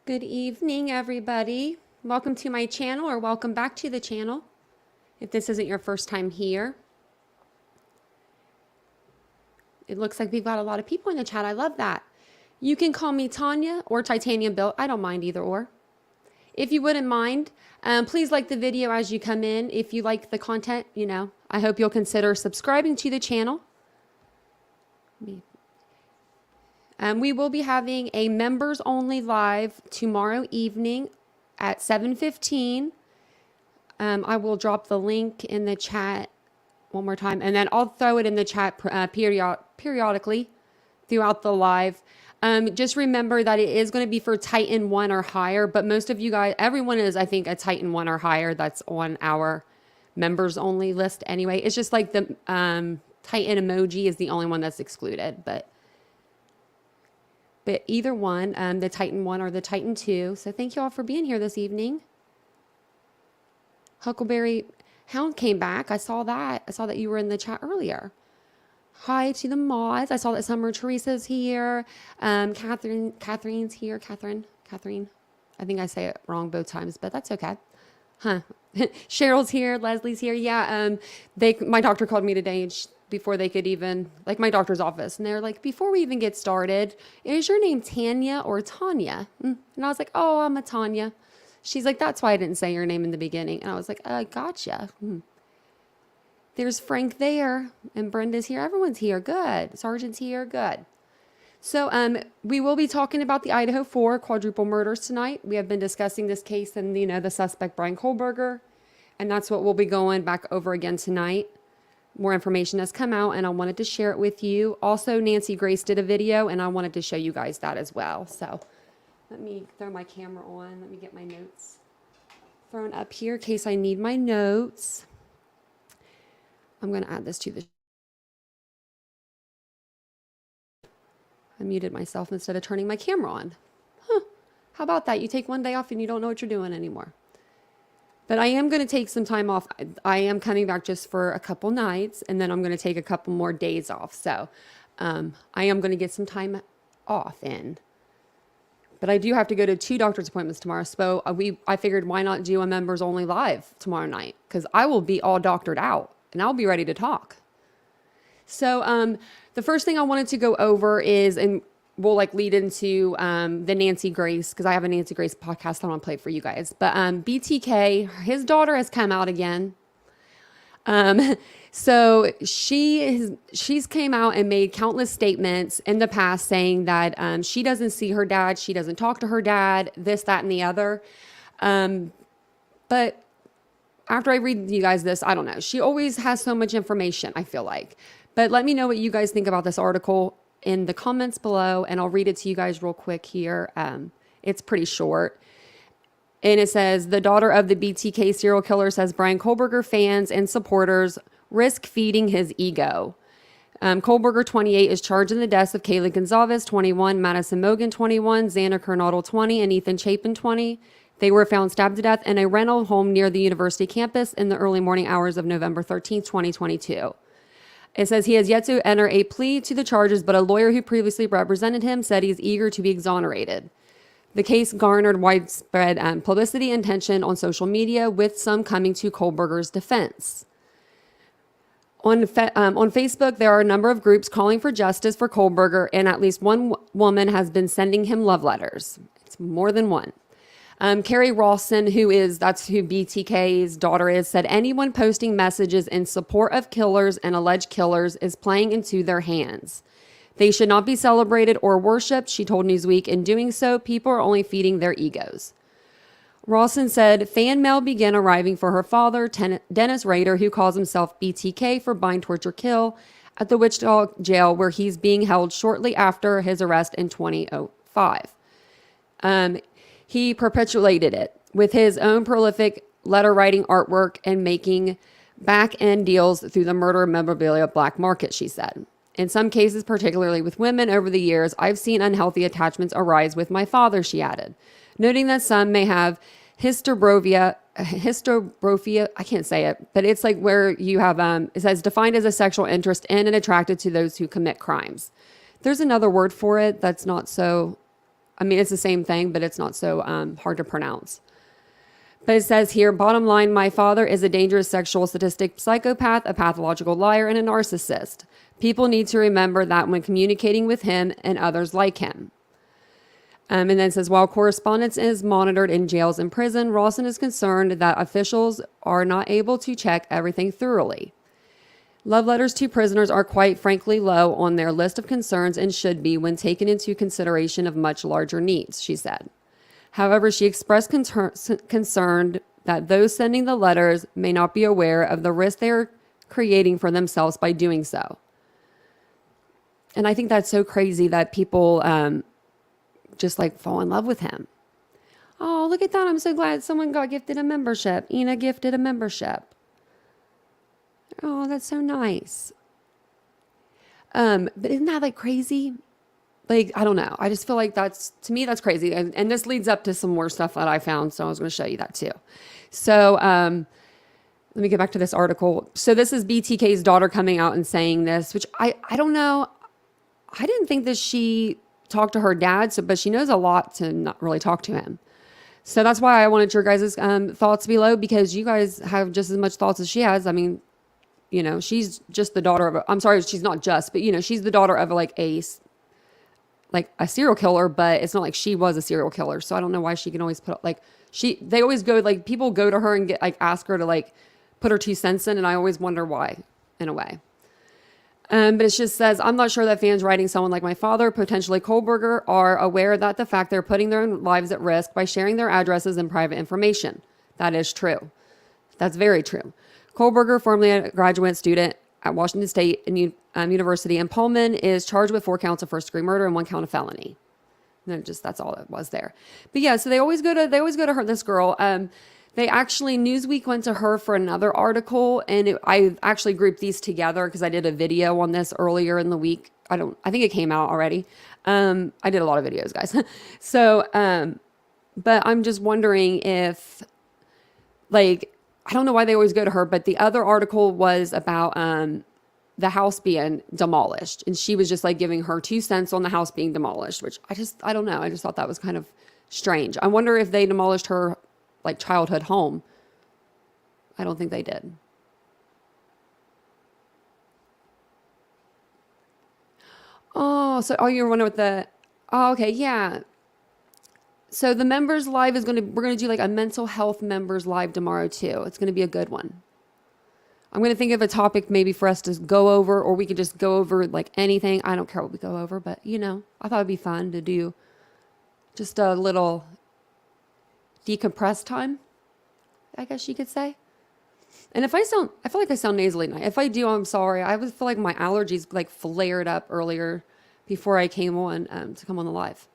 Good evening, everybody. Welcome to my channel, or welcome back to the channel if this isn't your first time here. It looks like we've got a lot of people in the chat. I love that. You can call me Tanya or TitaniumBuilt. I don't mind either or. If you wouldn't mind, please like the video as you come in. If you like the content, I hope you'll consider subscribing to the channel. We will be having a members only live tomorrow evening at 7:15. I will drop the link in the chat one more time, and then I'll throw it in the chat periodically throughout the live. Just remember that it is going to be for Titan 1 or higher, but most of you guys, everyone is, I think, a Titan 1 or higher. That's on our members only list anyway. It's just like the Titan emoji is the only one that's excluded, but either one, the Titan 1 or the Titan 2. So thank you all for being here this evening. Huckleberry Hound came back. I saw that. I saw that you were in the chat earlier. Hi to the mods. I saw that Summer Teresa's here. Catherine's here. Catherine. I think I say it wrong both times, but that's okay. Huh. Cheryl's here. Leslie's here. Yeah. My doctor called me today and before they could even, like my doctor's office, and they're like, before we even get started, is your name Tanya or Tanya? And I was like, oh, I'm a Tanya. She's like, that's why I didn't say your name in the beginning. And I was like, gotcha. There's Frank there, and Brenda's here. Everyone's here. Good. Sergeant's here. Good. So we will be talking about the Idaho 4 quadruple murders tonight. We have been discussing this case and, the suspect, Bryan Kohlberger, and that's what we'll be going back over again tonight. More information has come out, and I wanted to share it with you. Also, Nancy Grace did a video, and I wanted to show you guys that as well. So let me throw my camera on. Let me get my notes thrown up here in case I need my notes. I'm going to add this to the... I muted myself instead of turning my camera on. How about that? You take one day off and you don't know what you're doing anymore. But I am going to take some time off. I am coming back just for a couple nights, and then I'm going to take a couple more days off. So I am going to get some time off in. But I do have to go to 2 doctor's appointments tomorrow. So I figured, why not do a members only live tomorrow night? Because I will be all doctored out, and I'll be ready to talk. So the first thing I wanted to go over is, and we'll lead into the Nancy Grace, because I have a Nancy Grace podcast I want to play for you guys. But BTK, his daughter has come out again. So she's came out and made countless statements in the past saying that she doesn't see her dad, she doesn't talk to her dad, this, that, and the other. But after I read you guys this, I don't know. She always has so much information, I feel like. But let me know what you guys think about this article in the comments below, and I'll read it to you guys real quick here. It's pretty short. And it says, the daughter of the BTK serial killer says Bryan Kohlberger fans and supporters risk feeding his ego. Kohlberger, 28, is charged in the deaths of Kaylee Gonzalez, 21, Madison Mogan, 21, Xander Kernodle, 20, and Ethan Chapin, 20. They were found stabbed to death in a rental home near the university campus in the early morning hours of November 13, 2022. It says he has yet to enter a plea to the charges, but a lawyer who previously represented him said he's eager to be exonerated. The case garnered widespread publicity and attention on social media, with some coming to Kohlberger's defense. On Facebook, there are a number of groups calling for justice for Kohlberger, and at least one woman has been sending him love letters. It's more than one. Carrie Rawson, that's who BTK's daughter is, said anyone posting messages in support of killers and alleged killers is playing into their hands. They should not be celebrated or worshipped, she told Newsweek. In doing so, people are only feeding their egos. Rawson said fan mail began arriving for her father, Dennis Rader, who calls himself BTK for bind, torture, kill, at the Wichita jail, where he's being held shortly after his arrest in 2005. He perpetuated it with his own prolific letter writing, artwork, and making back-end deals through the murder memorabilia black market, she said. In some cases, particularly with women over the years, I've seen unhealthy attachments arise with my father, she added, noting that some may have hysterophobia, I can't say it, but it's like where you have, it says defined as a sexual interest in and attracted to those who commit crimes. There's another word for it that's not so I mean, it's the same thing, but it's not so hard to pronounce. But it says here, bottom line, my father is a dangerous sexual sadistic psychopath, a pathological liar, and a narcissist. People need to remember that when communicating with him and others like him. And then it says, while correspondence is monitored in jails and prison, Rawson is concerned that officials are not able to check everything thoroughly. Love letters to prisoners are quite frankly low on their list of concerns and should be when taken into consideration of much larger needs, she said. However, she expressed concern that those sending the letters may not be aware of the risk they are creating for themselves by doing so. And I think that's so crazy that people just like fall in love with him. Oh, look at that. I'm so glad someone got gifted a membership. Ina gifted a membership. Oh, that's so nice. But isn't that like crazy? Like, I don't know. I just feel like to me, that's crazy. And this leads up to some more stuff that I found. So I was going to show you that too. So let me get back to this article. So this is BTK's daughter coming out and saying this, which I don't know. I didn't think that she talked to her dad, but she knows a lot to not really talk to him. So that's why I wanted your guys' thoughts below, because you guys have just as much thoughts as she has. I mean, you know, she's just the daughter of I'm sorry, she's not just, but you know, she's the daughter of like a serial killer, but it's not like she was a serial killer. So I don't know why she can always put like they always go, like people go to her and get like ask her to like put her 2 cents in, and I always wonder why in a way. But it just says, I'm not sure that fans writing someone like my father, potentially Kohlberger, are aware that the fact they're putting their lives at risk by sharing their addresses and private information. That is true. That's very true. Kohlberger, formerly a graduate student at Washington State University in Pullman, is charged with 4 counts of first-degree murder and 1 count of felony. And that's all it was there. But yeah, so they always go to her, this girl. They actually, Newsweek went to her for another article, and I actually grouped these together because I did a video on this earlier in the week. I think it came out already. I did a lot of videos, guys. So, but I'm just wondering if, like, I don't know why they always go to her, but the other article was about the house being demolished, and she was just like giving her 2 cents on the house being demolished, which I don't know. I just thought that was kind of strange. I wonder if they demolished her like childhood home. I don't think they did. Oh, so you're wondering okay, yeah. So the members live we're going to do like a mental health members live tomorrow too. It's going to be a good one. I'm going to think of a topic maybe for us to go over, or we could just go over like anything. I don't care what we go over, but you know, I thought it'd be fun to do just a little decompress time, I guess you could say. And I feel like I sound nasally tonight. If I do, I'm sorry. I feel like my allergies like flared up earlier before I came on to come on the live.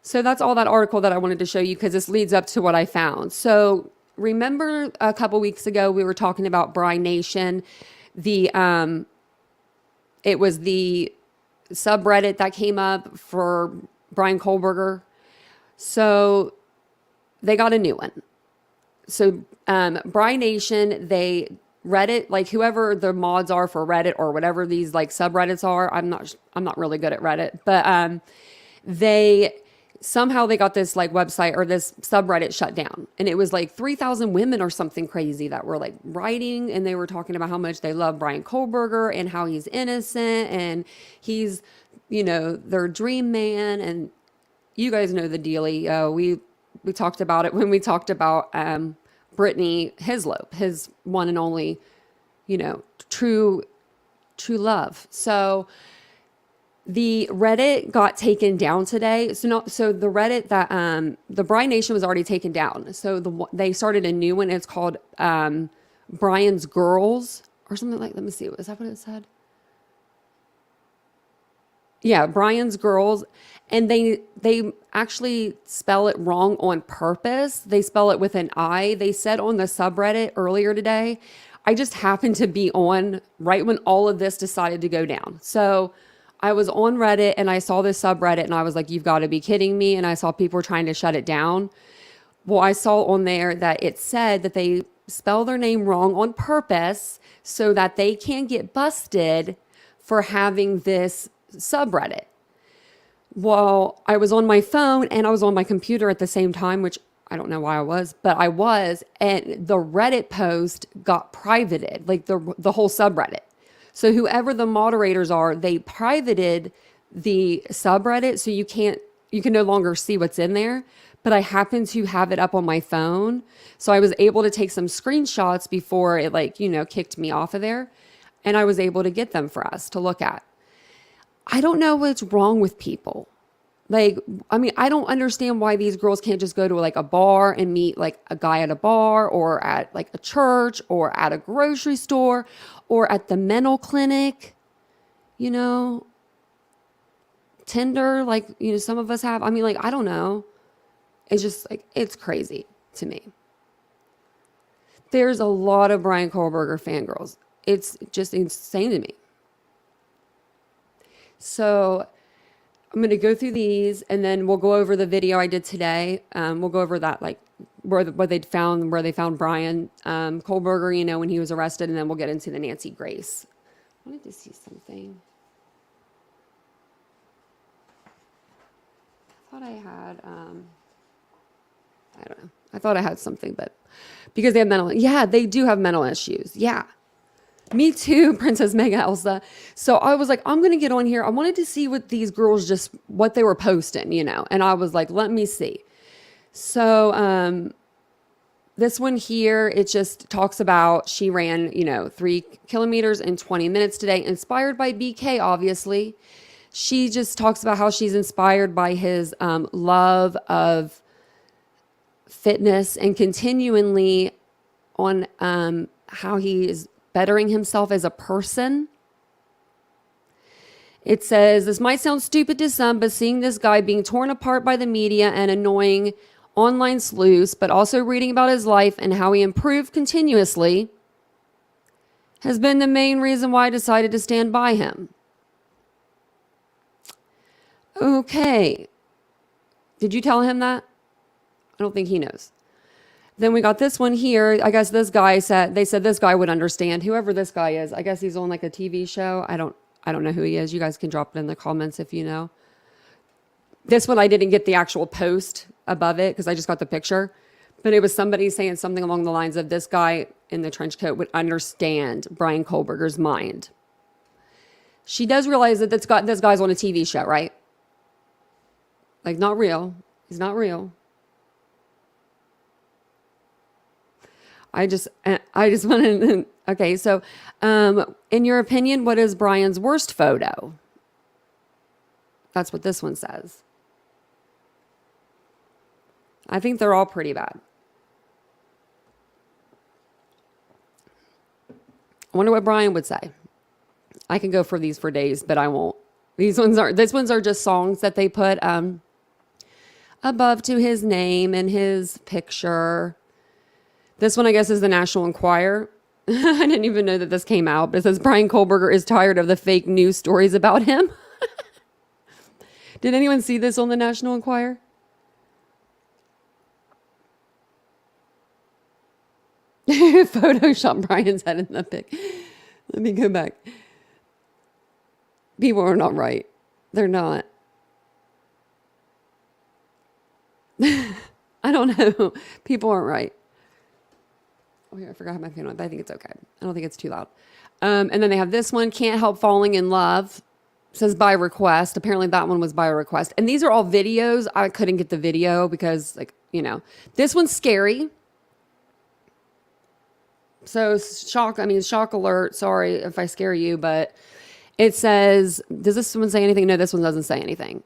So that's all that article that I wanted to show you, because this leads up to what I found. So remember a couple weeks ago we were talking about Bryan Nation. It was the subreddit that came up for Bryan Kohlberger. So they got a new one. So Bryan Nation, they Reddit, like whoever the mods are for Reddit or whatever these like subreddits are, I'm not really good at Reddit, but they got this like website or this subreddit shut down, and it was like 3,000 women or something crazy that were like writing, and they were talking about how much they love Bryan Kohlberger and how he's innocent and he's, you know, their dream man. And you guys know the dealie. We talked about it when we talked about Brittany Hislop, his one and only, you know, true love. So the Reddit got taken down today. So the Reddit that the Bryan Nation was already taken down. So they started a new one. It's called Bryan's Girls or something like. Let me see. Is that what it said? Yeah, Bryan's Girls. And they actually spell it wrong on purpose. They spell it with an I. They said on the subreddit earlier today. I just happened to be on right when all of this decided to go down. So I was on Reddit and I saw this subreddit and I was like, you've got to be kidding me. And I saw people were trying to shut it down. Well, I saw on there that it said that they spell their name wrong on purpose so that they can get busted for having this subreddit. Well, I was on my phone and I was on my computer at the same time, which I don't know why I was, but I was, and the Reddit post got privated, like the whole subreddit. So whoever the moderators are, they privated the subreddit so you can no longer see what's in there. But I happen to have it up on my phone. So I was able to take some screenshots before it kicked me off of there. And I was able to get them for us to look at. I don't know what's wrong with people. I don't understand why these girls can't just go to like a bar and meet like a guy at a bar or at like a church or at a grocery store or at the mental clinic, Tinder, some of us have. I don't know. It's just it's crazy to me. There's a lot of Bryan Kohlberger fangirls. It's just insane to me. So I'm going to go through these and then we'll go over the video I did today. We'll go over that, where they found Bryan Kohlberger, when he was arrested, and then we'll get into the Nancy Grace. I wanted to see something. I thought I had, I don't know. I thought I had something, but because they have they do have mental issues. Yeah. Me too, Princess Mega Elsa. So I was like, I'm going to get on here. I wanted to see what these girls what they were posting, and I was like, let me see. So this one here, it just talks about she ran, 3 kilometers in 20 minutes today, inspired by BK, obviously. She just talks about how she's inspired by his love of fitness and continually on how he is bettering himself as a person. It says, this might sound stupid to some, but seeing this guy being torn apart by the media and annoying online sleuths, but also reading about his life and how he improved continuously, has been the main reason why I decided to stand by him. Okay. Did you tell him that? I don't think he knows. Then we got this one here. I guess this guy they said this guy would understand. Whoever this guy is, I guess he's on like a TV show. I don't know who he is. You guys can drop it in the comments if you know. This one, I didn't get the actual post above it because I just got the picture. But it was somebody saying something along the lines of this guy in the trench coat would understand Bryan Kohlberger's mind. She does realize that this guy's on a TV show, right? Not real. He's not real. I just wanted to, okay, so in your opinion, what is Bryan's worst photo? That's what this one says. I think they're all pretty bad. I wonder what Bryan would say. I can go for these for days, but I won't. These ones are just songs that they put above to his name and his picture. This one, I guess, is the National Enquirer. I didn't even know that this came out, but it says Bryan Kohlberger is tired of the fake news stories about him. Did anyone see this on the National Enquirer? Photoshop Bryan's head in the pic. Let me go back. People are not right. They're not. I don't know. People aren't right. Oh, here, I forgot how my fan went, but I think it's okay. I don't think it's too loud. And then they have this one, Can't Help Falling in Love. It says by request. Apparently that one was by request. And these are all videos. I couldn't get the video because, this one's scary. So shock alert. Sorry if I scare you, but it says, does this one say anything? No, this one doesn't say anything.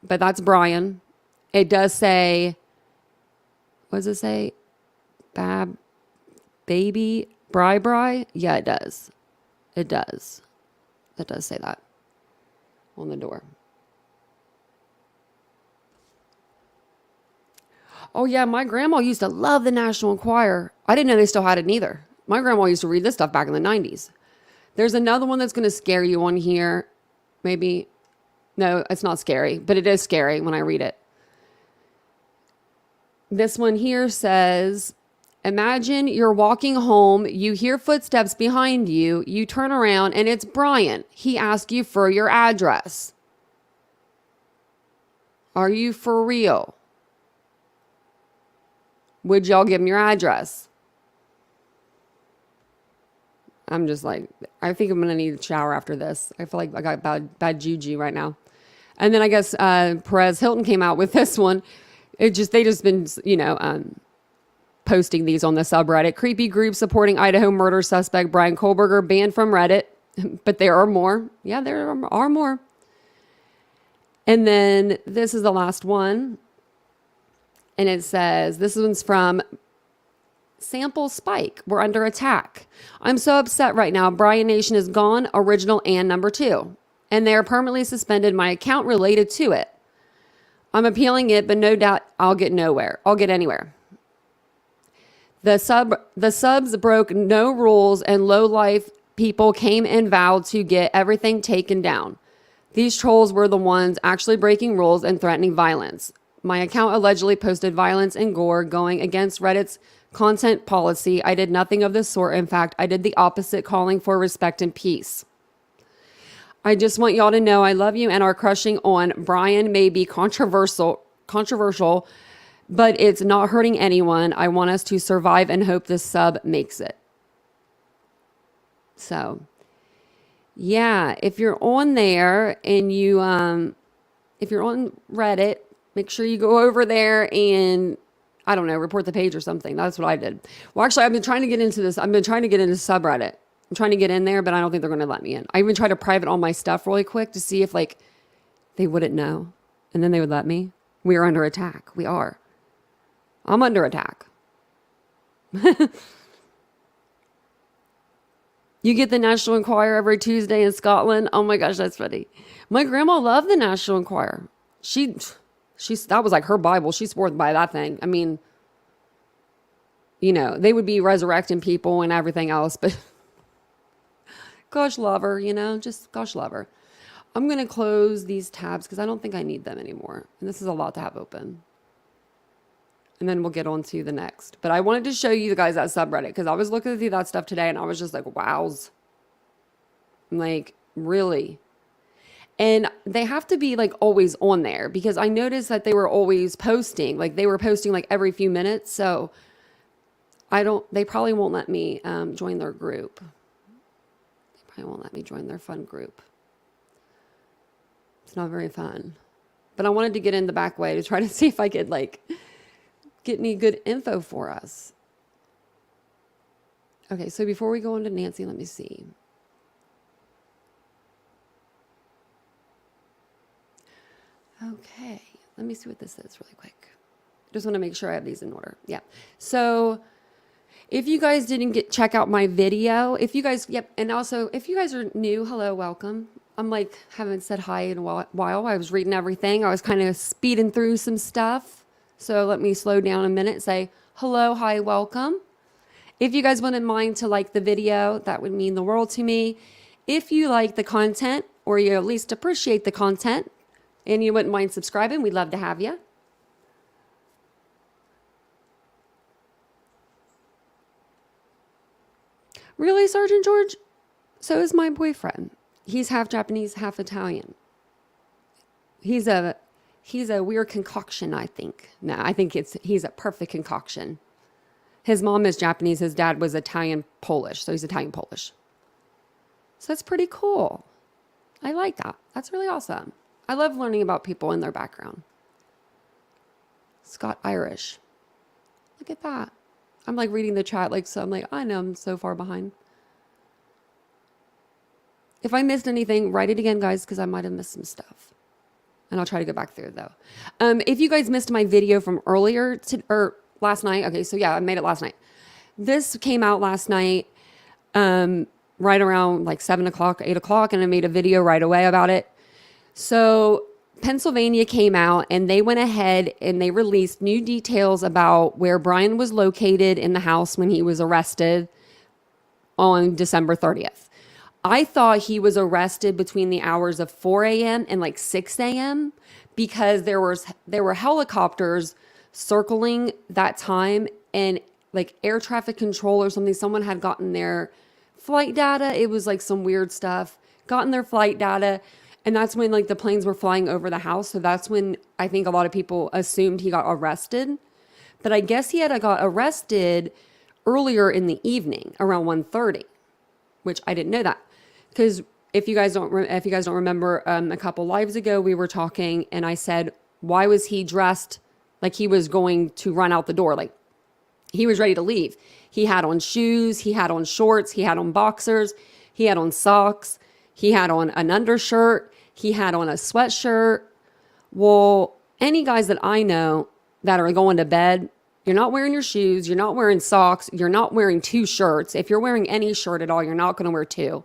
But that's Bryan. It does say, what does it say? Baby, Bri. Yeah, it does. It does. That does say that on the door. Oh yeah, my grandma used to love the National Enquirer. I didn't know they still had it either. My grandma used to read this stuff back in the 90s. There's another one that's going to scare you on here. Maybe. No, it's not scary, but it is scary when I read it. This one here says, imagine you're walking home, you hear footsteps behind you, you turn around, and it's Bryan. He asks you for your address. Are you for real? Would y'all give me your address? I'm just like, I think I'm going to need a shower after this. I feel like I got bad juju right now. And then I guess Perez Hilton came out with this one. They just been, posting these on the subreddit. Creepy group supporting Idaho murder suspect Bryan Kohlberger banned from Reddit. But there are more. Yeah, there are more. And then this is the last one. And it says, this one's from Sample Spike. We're under attack. I'm so upset right now. Bryan Nation is gone, original and number 2. And they are permanently suspended my account related to it. I'm appealing it, but no doubt I'll get anywhere. The subs broke no rules and low life people came and vowed to get everything taken down. These trolls were the ones actually breaking rules and threatening violence. My account allegedly posted violence and gore going against Reddit's content policy. I did nothing of the sort. In fact, I did the opposite, calling for respect and peace. I just want y'all to know I love you and our crushing on Bryan may be controversial, but it's not hurting anyone. I want us to survive and hope this sub makes it. So, yeah, if you're on there and if you're on Reddit, make sure you go over there and, I don't know, report the page or something. That's what I did. Well, actually, I've been trying to get into this. I've been trying to get into subreddit. I'm trying to get in there, but I don't think they're going to let me in. I even tried to private all my stuff really quick to see if, they wouldn't know. And then they would let me. We are under attack. We are. I'm under attack. You get the National Enquirer every Tuesday in Scotland. Oh my gosh, that's funny. My grandma loved the National Enquirer. That was like her Bible. She swore by that thing. I mean, they would be resurrecting people and everything else, but gosh love her, just gosh love her. I'm going to close these tabs because I don't think I need them anymore. And this is a lot to have open. And then we'll get on to the next. But I wanted to show you guys that subreddit because I was looking through that stuff today and I was just like, wowz. I'm like, really? And they have to be always on there because I noticed that they were always posting. They were posting every few minutes. So they probably won't let me join their group. They probably won't let me join their fun group. It's not very fun. But I wanted to get in the back way to try to see if I could get any good info for us. Okay, so before we go on to Nancy, let me see. Okay, let me see what this is really quick. Just want to make sure I have these in order. Yeah. So if you guys didn't check out my video, and also if you guys are new, hello, welcome. I'm haven't said hi in a while. I was reading everything. I was kind of speeding through some stuff. So let me slow down a minute and say hello, hi, welcome. If you guys wouldn't mind to like the video, that would mean the world to me. If you like the content or you at least appreciate the content and you wouldn't mind subscribing, we'd love to have you. Really, Sergeant George? So is my boyfriend. He's half Japanese, half Italian. He's a weird concoction, I think. No, I think he's a perfect concoction. His mom is Japanese. His dad was Italian-Polish. So he's Italian-Polish. So that's pretty cool. I like that. That's really awesome. I love learning about people and their background. Scott Irish. Look at that. I'm reading the chat so I'm I know I'm so far behind. If I missed anything, write it again, guys, because I might have missed some stuff. And I'll try to go back through, though. If you guys missed my video from earlier, or last night. Okay, so yeah, I made it last night. This came out last night, right around 7 o'clock, 8 o'clock, and I made a video right away about it. So Pennsylvania came out, and they went ahead and they released new details about where Bryan was located in the house when he was arrested on December 30th. I thought he was arrested between the hours of 4 a.m. and 6 a.m. because there were helicopters circling that time and air traffic control or something. Someone had gotten their flight data. It was some weird stuff. Gotten their flight data And that's when like the planes were flying over the house. So that's when I think a lot of people assumed he got arrested. But I guess he had got arrested earlier in the evening around 1:30, which I didn't know that. Because if you guys don't remember, a couple lives ago, we were talking and I said, why was he dressed like he was going to run out the door? Like he was ready to leave. He had on shoes, he had on shorts, he had on boxers, he had on socks, he had on an undershirt, he had on a sweatshirt. Well, any guys that I know that are going to bed, you're not wearing your shoes, you're not wearing socks, you're not wearing two shirts. If you're wearing any shirt at all, you're not going to wear two.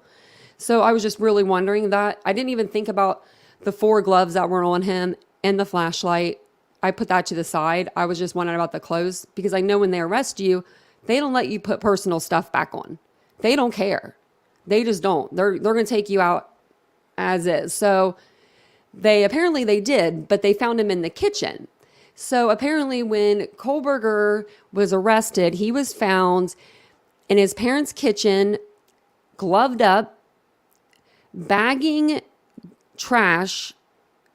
So I was just really wondering that. I didn't even think about the 4 gloves that were on him and the flashlight. I put that to the side. I was just wondering about the clothes because I know when they arrest you, they don't let you put personal stuff back on. They don't care. They just don't. They're going to take you out as is. So they did, but they found him in the kitchen. So apparently when Kohlberger was arrested, he was found in his parents' kitchen, gloved up, bagging trash.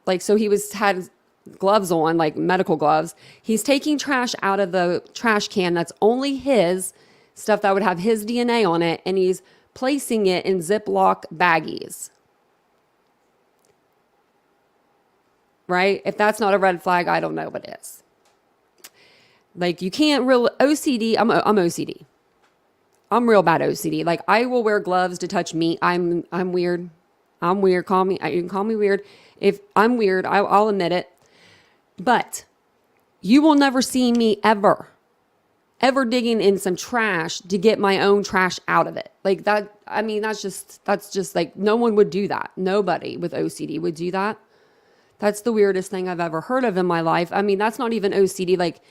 Like, so he had gloves on, like medical gloves. He's taking trash out of the trash can that's only his, stuff that would have his DNA on it, and he's placing it in Ziploc baggies. Right? If that's not a red flag, I don't know what is. Like, you can't OCD. I'm OCD. I'm real bad OCD. Like, I will wear gloves to touch meat. I'm weird. I'm weird. You can call me weird. If I'm weird, I'll admit it. But you will never see me ever digging in some trash to get my own trash out of it. Like that. I mean, that's just like, no one would do that. Nobody with OCD would do that. That's the weirdest thing I've ever heard of in my life. I mean, that's not even OCD. Like,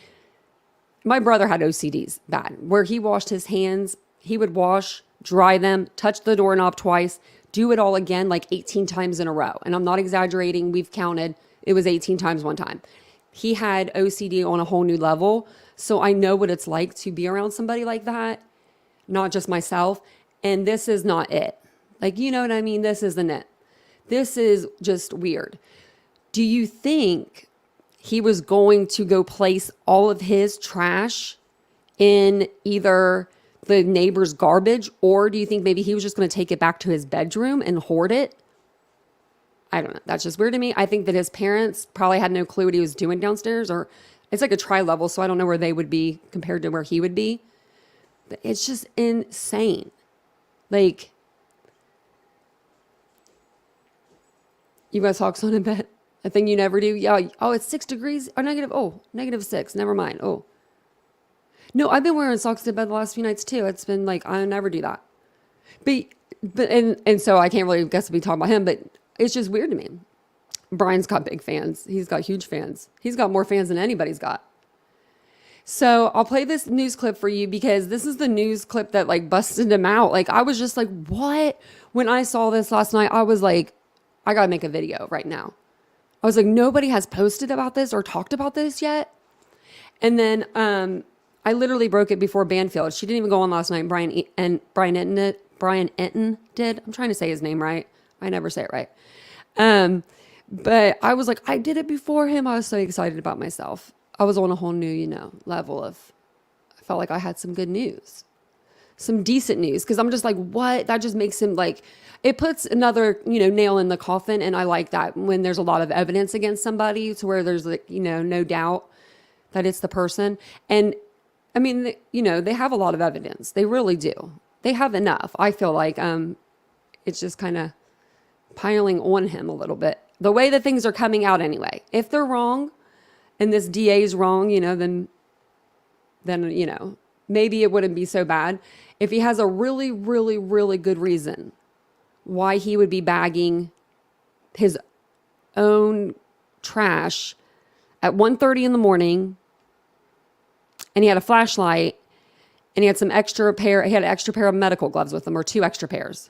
my brother had OCDs bad, where he washed his hands. He would wash, dry them, touch the doorknob twice, do it all again like 18 times in a row. And I'm not exaggerating. We've counted. It was 18 times one time. He had OCD on a whole new level. So I know what it's like to be around somebody like that, not just myself. And this is not it. Like, you know what I mean? This isn't it. This is just weird. Do you think he was going to go place all of his trash in either the neighbor's garbage, or do you think maybe he was just going to take it back to his bedroom and hoard it? I don't know. That's just weird to me. I think that his parents probably had no clue what he was doing downstairs, or it's like a tri-level, so I don't know where they would be compared to where he would be. But it's just insane. Like, you got socks on in bed? A thing you never do? Yeah. Oh, it's 6 degrees or negative. Oh, -6. Never mind. Oh. No, I've been wearing socks to bed the last few nights too. It's been like, I never do that. And so I can't really guess we talk about him, but it's just weird to me. Bryan's got big fans. He's got huge fans. He's got more fans than anybody's got. So I'll play this news clip for you because this is the news clip that like busted him out. Like, I was just like, what? When I saw this last night, I was like, I got to make a video right now. I was like, nobody has posted about this or talked about this yet. And then I literally broke it before Banfield. She didn't even go on last night. Bryan Enton did. I'm trying to say his name right. I never say it right. But I was like, I did it before him. I was so excited about myself. I was on a whole new, level of, I felt like I had some good news, some decent news. Cause I'm just like, what? That just makes him like, it puts another, nail in the coffin. And I like that when there's a lot of evidence against somebody to where there's like, no doubt that it's the person. And I mean, they have a lot of evidence. They really do. They have enough. I feel like, it's just kind of piling on him a little bit. The way that things are coming out anyway. If they're wrong and this DA is wrong, then maybe it wouldn't be so bad. If he has a really, really, really good reason why he would be bagging his own trash at 1:30 in the morning, and he had a flashlight, and he had an extra pair of medical gloves with him, or 2 extra pairs.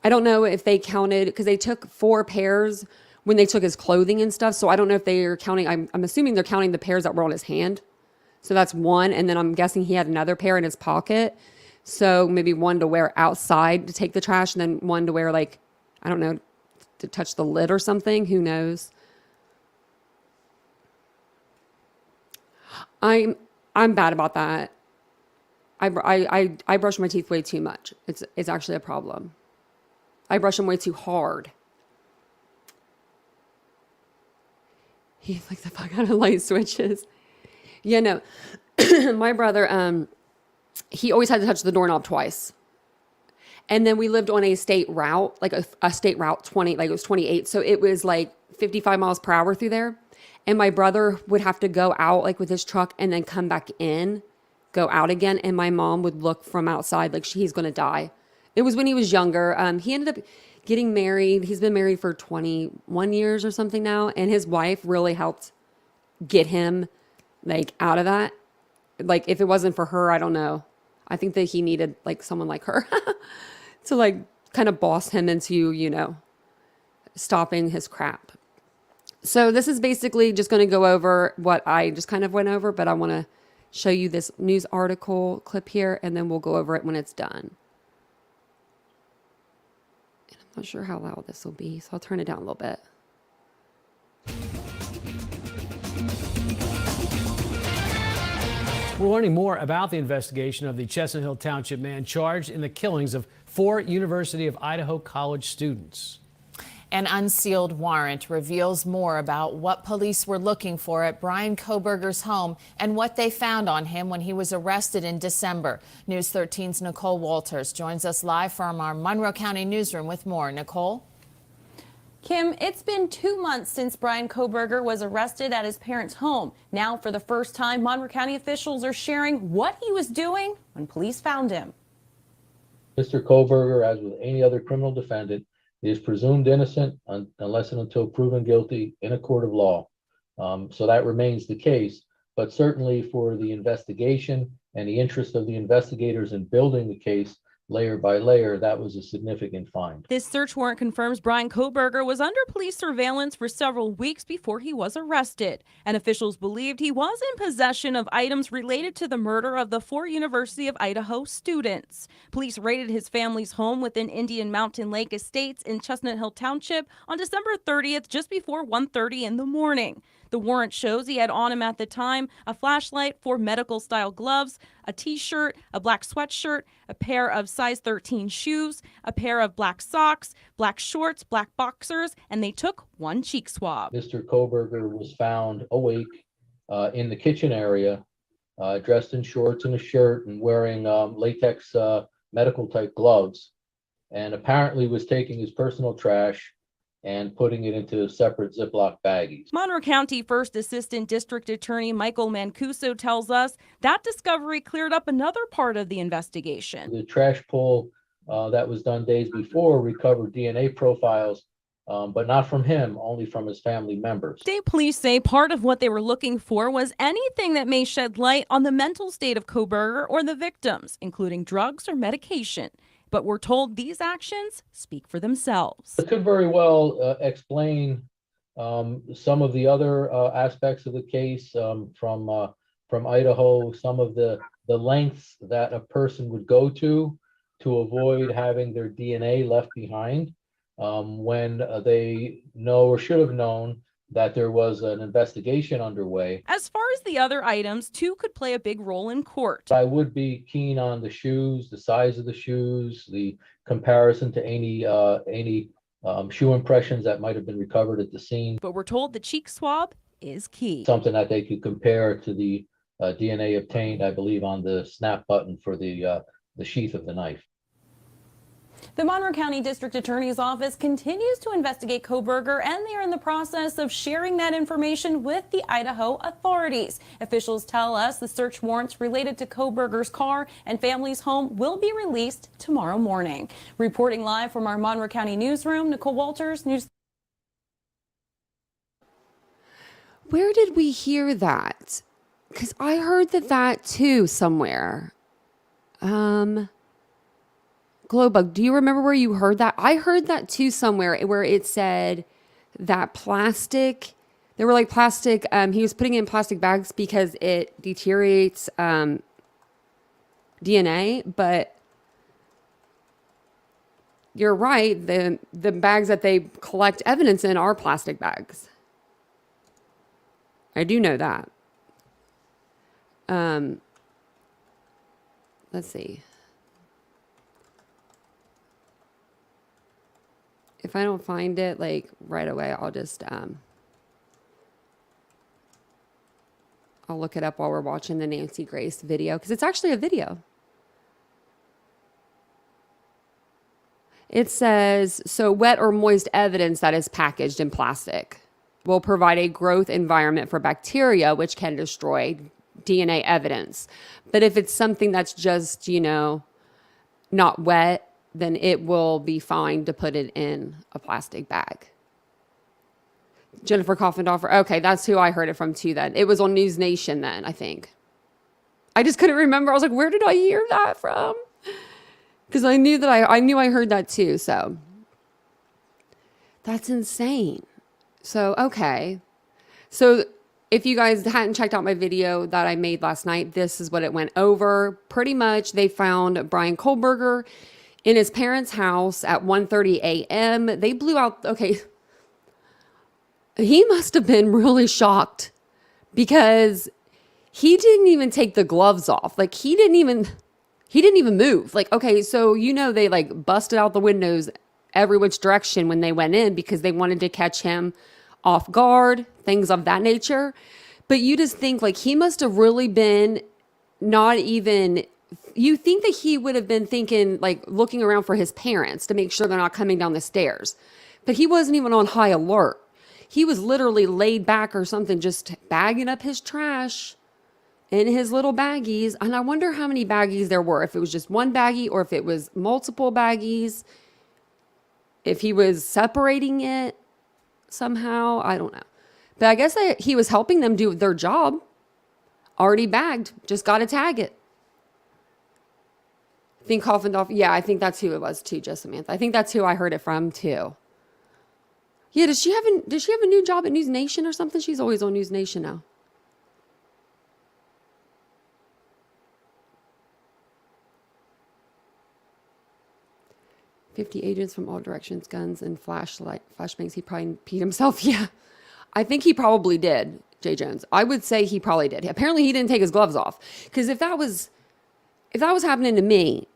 I don't know if they counted, because they took 4 pairs when they took his clothing and stuff. So I don't know if they are counting. I'm assuming they're counting the pairs that were on his hand. So that's 1. And then I'm guessing he had another pair in his pocket. So maybe 1 to wear outside to take the trash, and then 1 to wear, like, I don't know, to touch the lid or something. Who knows? I'm bad about that. I brush my teeth way too much. It's actually a problem. I brush them way too hard. He like the fuck out of light switches. Yeah, no. My brother, he always had to touch the doorknob twice. And then we lived on a state route, like a state route 20, like it was 28. So it was like 55 miles per hour through there. And my brother would have to go out like with his truck and then come back in, go out again. And my mom would look from outside like he's going to die. It was when he was younger. He ended up getting married. He's been married for 21 years or something now. And his wife really helped get him like out of that. Like if it wasn't for her, I don't know. I think that he needed like someone like her to like kind of boss him into, you know, stopping his crap. So this is basically just going to go over what I just kind of went over, but I want to show you this news article clip here, and then we'll go over it when it's done. And I'm not sure how loud this will be, so I'll turn it down a little bit. We're learning more about the investigation of the Chestnut Hill Township man charged in the killings of 4 University of Idaho college students. An unsealed warrant reveals more about what police were looking for at Bryan Kohberger's home and what they found on him when he was arrested in December. News 13's Nicole Walters joins us live from our Monroe County newsroom with more. Nicole? Kim, it's been 2 months since Bryan Kohberger was arrested at his parents' home. Now, for the first time, Monroe County officials are sharing what he was doing when police found him. Mr. Kohlberger, as with any other criminal defendant, is presumed innocent unless and until proven guilty in a court of law. So that remains the case. But certainly for the investigation and the interest of the investigators in building the case layer by layer, that was a significant find. This search warrant confirms Bryan Kohberger was under police surveillance for several weeks before he was arrested, and officials believed he was in possession of items related to the murder of the 4 University of Idaho students. Police raided his family's home within Indian Mountain Lake Estates in Chestnut Hill Township on December 30th, just before 1:30 in the morning. The warrant shows he had on him at the time a flashlight, 4 medical-style gloves, a T-shirt, a black sweatshirt, a pair of size 13 shoes, a pair of black socks, black shorts, black boxers, and they took 1 cheek swab. Mr. Kohlberger was found awake in the kitchen area, dressed in shorts and a shirt and wearing latex medical-type gloves, and apparently was taking his personal trash and putting it into separate Ziploc baggies. Monroe County First Assistant District Attorney Michael Mancuso tells us that discovery cleared up another part of the investigation. The trash pull that was done days before recovered DNA profiles, but not from him, only from his family members. State police say part of what they were looking for was anything that may shed light on the mental state of Kohberger or the victims, including drugs or medication. But we're told these actions speak for themselves. It could very well explain some of the other aspects of the case from Idaho, some of the lengths that a person would go to avoid having their DNA left behind when they know or should have known that there was an investigation underway. As far as the other items, 2 could play a big role in court. I would be keen on the shoes, the size of the shoes, the comparison to any shoe impressions that might have been recovered at the scene. But we're told the cheek swab is key. Something that they could compare to the DNA obtained, I believe, on the snap button for the sheath of the knife. The Monroe County District Attorney's Office continues to investigate Kohberger, and they are in the process of sharing that information with the Idaho authorities. Officials tell us the search warrants related to Kohberger's car and family's home will be released tomorrow morning. Reporting live from our Monroe County newsroom, Nicole Walters, News. Where did we hear that? Because I heard that too somewhere. Glowbug, do you remember where you heard that? I heard that too somewhere where it said that plastic, they were like plastic, he was putting it in plastic bags because it deteriorates DNA, but you're right. The bags that they collect evidence in are plastic bags. I do know that. Let's see. If I don't find it like right away, I'll just I'll look it up while we're watching the Nancy Grace video, because it's actually a video. It says, so wet or moist evidence that is packaged in plastic will provide a growth environment for bacteria, which can destroy DNA evidence. But if it's something that's just, not wet, then it will be fine to put it in a plastic bag. Jennifer Coffendorfer. Okay, that's who I heard it from too then. It was on News Nation then, I think. I just couldn't remember. I was like, where did I hear that from? Because I knew that I knew I heard that too. So that's insane. So, okay. So if you guys hadn't checked out my video that I made last night, this is what it went over. Pretty much they found Bryan Kohlberger in his parents' house at 1:30 a.m. They blew out, okay. He must have been really shocked because he didn't even take the gloves off. Like he didn't even move. Like, okay, so they like busted out the windows every which direction when they went in because they wanted to catch him off guard, things of that nature. But you just think like he must have really been not even, you think that he would have been thinking like looking around for his parents to make sure they're not coming down the stairs. But he wasn't even on high alert. He was literally laid back or something, just bagging up his trash in his little baggies. And I wonder how many baggies there were, if it was just one baggie or if it was multiple baggies, if he was separating it somehow. I don't know. But I guess he was helping them do their job. Already bagged, just got to tag it. I think Coffendorf. Yeah, I think that's who it was too, just Samantha. I think that's who I heard it from too. Yeah, does she have a new job at News Nation or something? She's always on News Nation now. "50 agents from all directions, guns and flashbangs. He probably peed himself." Yeah, I think he probably did, Jay Jones. I would say he probably did. Apparently, he didn't take his gloves off, because if that was happening to me,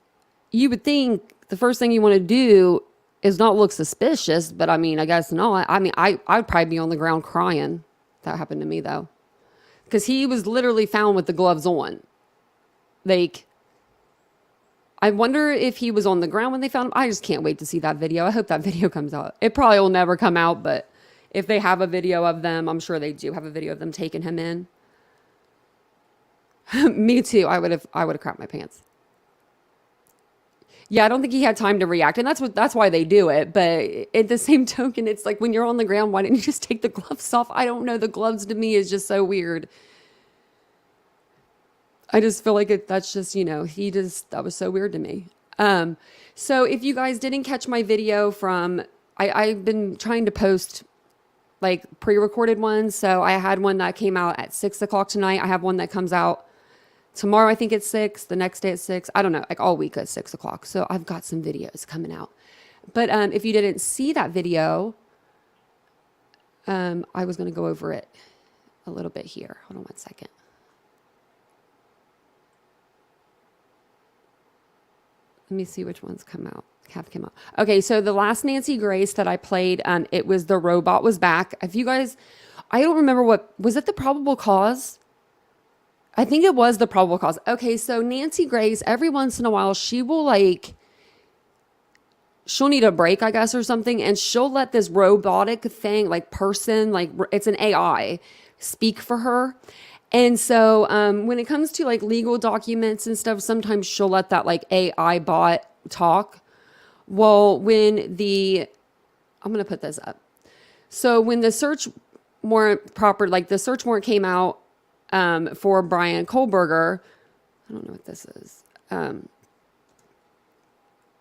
you would think the first thing you want to do is not look suspicious. But I mean, I guess no. I'd probably be on the ground crying if that happened to me though, because he was literally found with the gloves on. Like, I wonder if he was on the ground when they found him. I just can't wait to see that video. I hope that video comes out. It probably will never come out, but if they have a video of them, I'm sure they do have a video of them taking him in. Me too. I would have crapped my pants. Yeah, I don't think he had time to react, and that's why they do it. But at the same token, it's like when you're on the ground, why didn't you just take the gloves off? I don't know. The gloves to me is just so weird. I just feel like that's just, that was so weird to me. So if you guys didn't catch my video from, I've been trying to post like pre-recorded ones. So I had one that came out at 6:00 tonight. I have one that comes out tomorrow. I think it's 6, the next day at 6. I don't know, like all week at 6:00. So I've got some videos coming out. But if you didn't see that video, I was going to go over it a little bit here. Hold on one second. Let me see which ones have come out. Okay, so the last Nancy Grace that I played, it was the robot was back. If you guys, I don't remember was it the probable cause? I think it was the probable cause. Okay, so Nancy Grace, every once in a while, she'll need a break, I guess, or something, and she'll let this robotic thing, like person, like it's an AI, speak for her. And so when it comes to like legal documents and stuff, sometimes she'll let that like AI bot talk. Well, I'm going to put this up. So when the search warrant the search warrant came out for Bryan Kohlberger, I don't know what this is.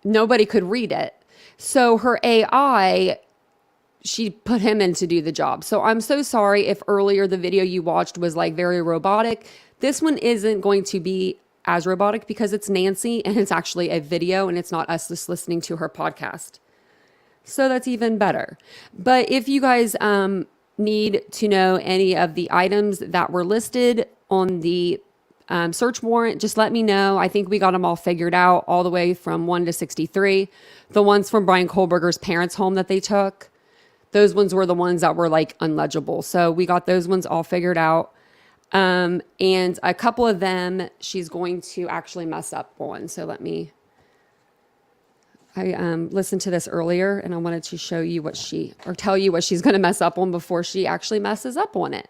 Nobody could read it. So her AI, she put him in to do the job. So I'm so sorry if earlier the video you watched was like very robotic. This one isn't going to be as robotic because it's Nancy and it's actually a video and it's not us just listening to her podcast. So that's even better. But if you guys need to know any of the items that were listed on the search warrant, just let me know. I think we got them all figured out all the way from 1 to 63. The ones from Bryan Kohlberger's parents' home that they took, those ones were the ones that were like unlegible. So we got those ones all figured out. And a couple of them she's going to actually mess up on. So I listened to this earlier and I wanted to show you tell you what she's going to mess up on before she actually messes up on it.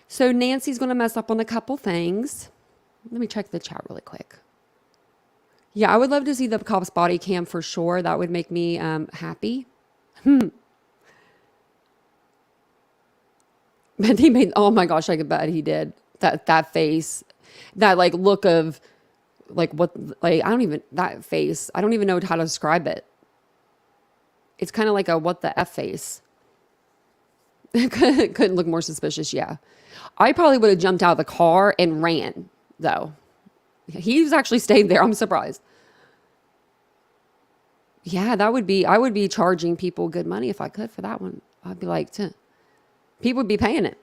So Nancy's going to mess up on a couple things. Let me check the chat really quick. Yeah, I would love to see the cop's body cam for sure. That would make me happy. But he made, oh my gosh, I could bet he did. That face, that like look of like what, like, that face, I don't even know how to describe it. It's kind of like a what the F face. Couldn't look more suspicious, yeah. I probably would have jumped out of the car and ran, though. He's actually stayed there. I'm surprised. Yeah, I would be charging people good money if I could for that one. I'd be like, people would be paying it.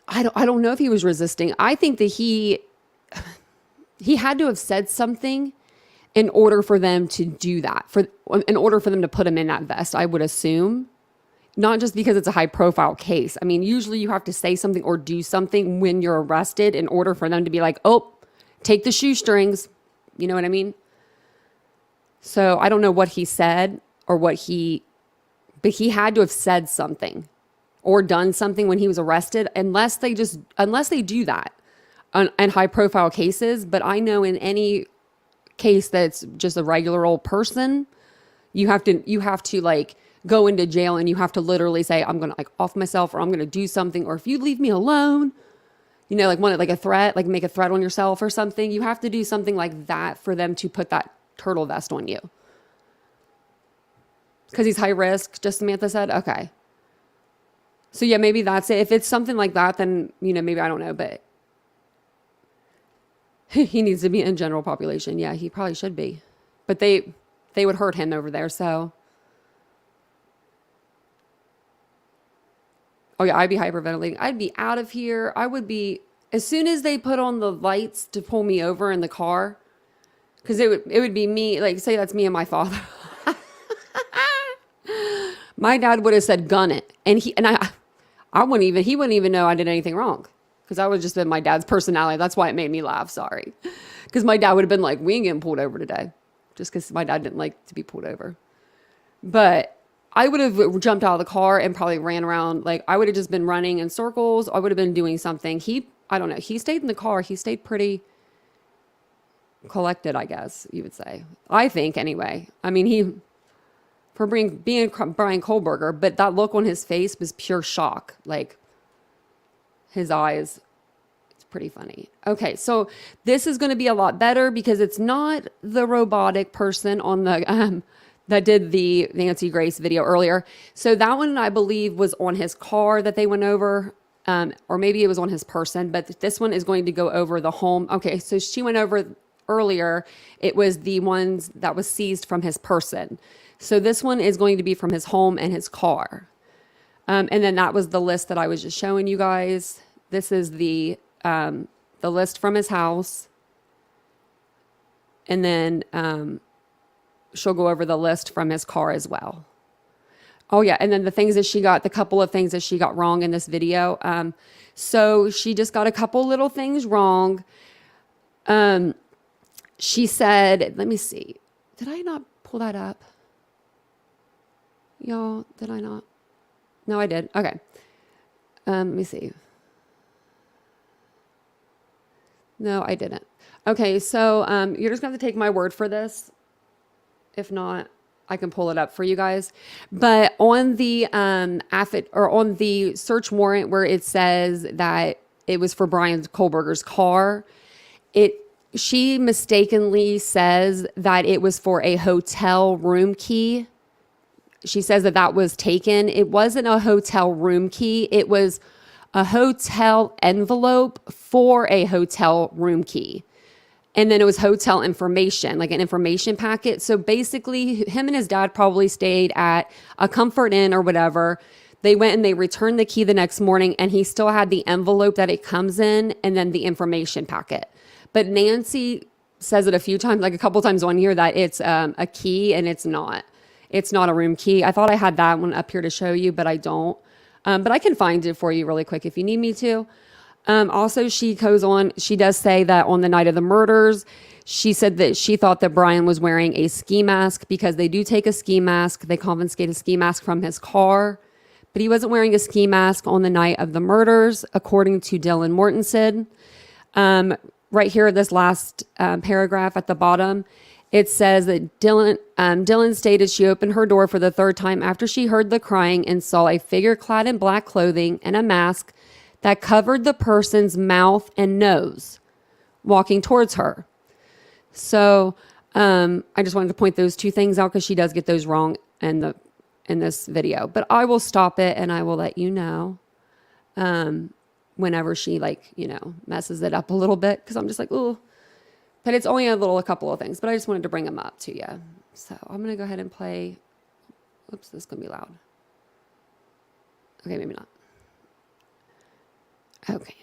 I don't know if he was resisting. I think that he had to have said something in order for them to do that, in order for them to put him in that vest, I would assume. Not just because it's a high profile case. I mean, usually you have to say something or do something when you're arrested in order for them to be like, oh, take the shoestrings. You know what I mean? So I don't know what he said but he had to have said something or done something when he was arrested, unless they do that in high profile cases. But I know in any case that's just a regular old person, you have to like go into jail and you have to literally say, I'm going to like off myself, or I'm going to do something, or if you leave me alone, you know, like a threat, like make a threat on yourself or something. You have to do something like that for them to put that turtle vest on you. Because he's high risk, just Samantha said. Okay. So yeah, maybe that's it. If it's something like that, then, you know, maybe I don't know, but he needs to be in general population. Yeah, he probably should be. But they would hurt him over there, so. Oh yeah, I'd be hyperventilating. I'd be out of here. I would be, as soon as they put on the lights to pull me over in the car, because it would be me, like say that's me and my father. My dad would have said, gun it. And he wouldn't even know I did anything wrong. Because that would just been my dad's personality. That's why it made me laugh, sorry. Because my dad would have been like, we ain't getting pulled over today. Just because my dad didn't like to be pulled over. But I would have jumped out of the car and probably ran around. Like, I would have just been running in circles. I would have been doing something. I don't know. He stayed in the car. He stayed pretty collected, I guess you would say. I think, anyway. I mean, for being Bryan Kohlberger, but that look on his face was pure shock. Like, his eyes, it's pretty funny. Okay, so this is going to be a lot better because it's not the robotic person on the... that did the Nancy Grace video earlier. So that one, I believe, was on his car that they went over, or maybe it was on his person, but this one is going to go over the home. Okay, so she went over earlier. It was the ones that was seized from his person. So this one is going to be from his home and his car. And then that was the list that I was just showing you guys. This is the list from his house. And then... she'll go over the list from his car as well. Oh yeah, and then the couple of things that she got wrong in this video. So she just got a couple little things wrong. She said, let me see. Did I not pull that up? Y'all, did I not? No, I did. Okay. Let me see. No, I didn't. Okay, so you're just going to have to take my word for this. If not, I can pull it up for you guys. But on the on the search warrant where it says that it was for Bryan Kohlberger's car, she mistakenly says that it was for a hotel room key. She says that was taken. It wasn't a hotel room key. It was a hotel envelope for a hotel room key. And then it was hotel information, like an information packet. So basically, him and his dad probably stayed at a Comfort Inn or whatever. They went and they returned the key the next morning, and he still had the envelope that it comes in and then the information packet. But Nancy says it a few times, like a couple times on here, that it's a key, and it's not. It's not a room key. I thought I had that one up here to show you, but I don't. But I can find it for you really quick if you need me to. Also, she goes on, she does say that on the night of the murders, she said that she thought that Bryan was wearing a ski mask because they do take a ski mask. They confiscate a ski mask from his car, but he wasn't wearing a ski mask on the night of the murders, according to Dylan Mortensen. Right here, this last paragraph at the bottom, it says that Dylan stated she opened her door for the third time after she heard the crying and saw a figure clad in black clothing and a mask that covered the person's mouth and nose walking towards her. So I just wanted to point those two things out because she does get those wrong in this video. But I will stop it and I will let you know whenever she messes it up a little bit, because I'm just like, ooh. But it's only a couple of things, but I just wanted to bring them up to you. So I'm going to go ahead and play. Oops, this is going to be loud. Okay, maybe not. Okay.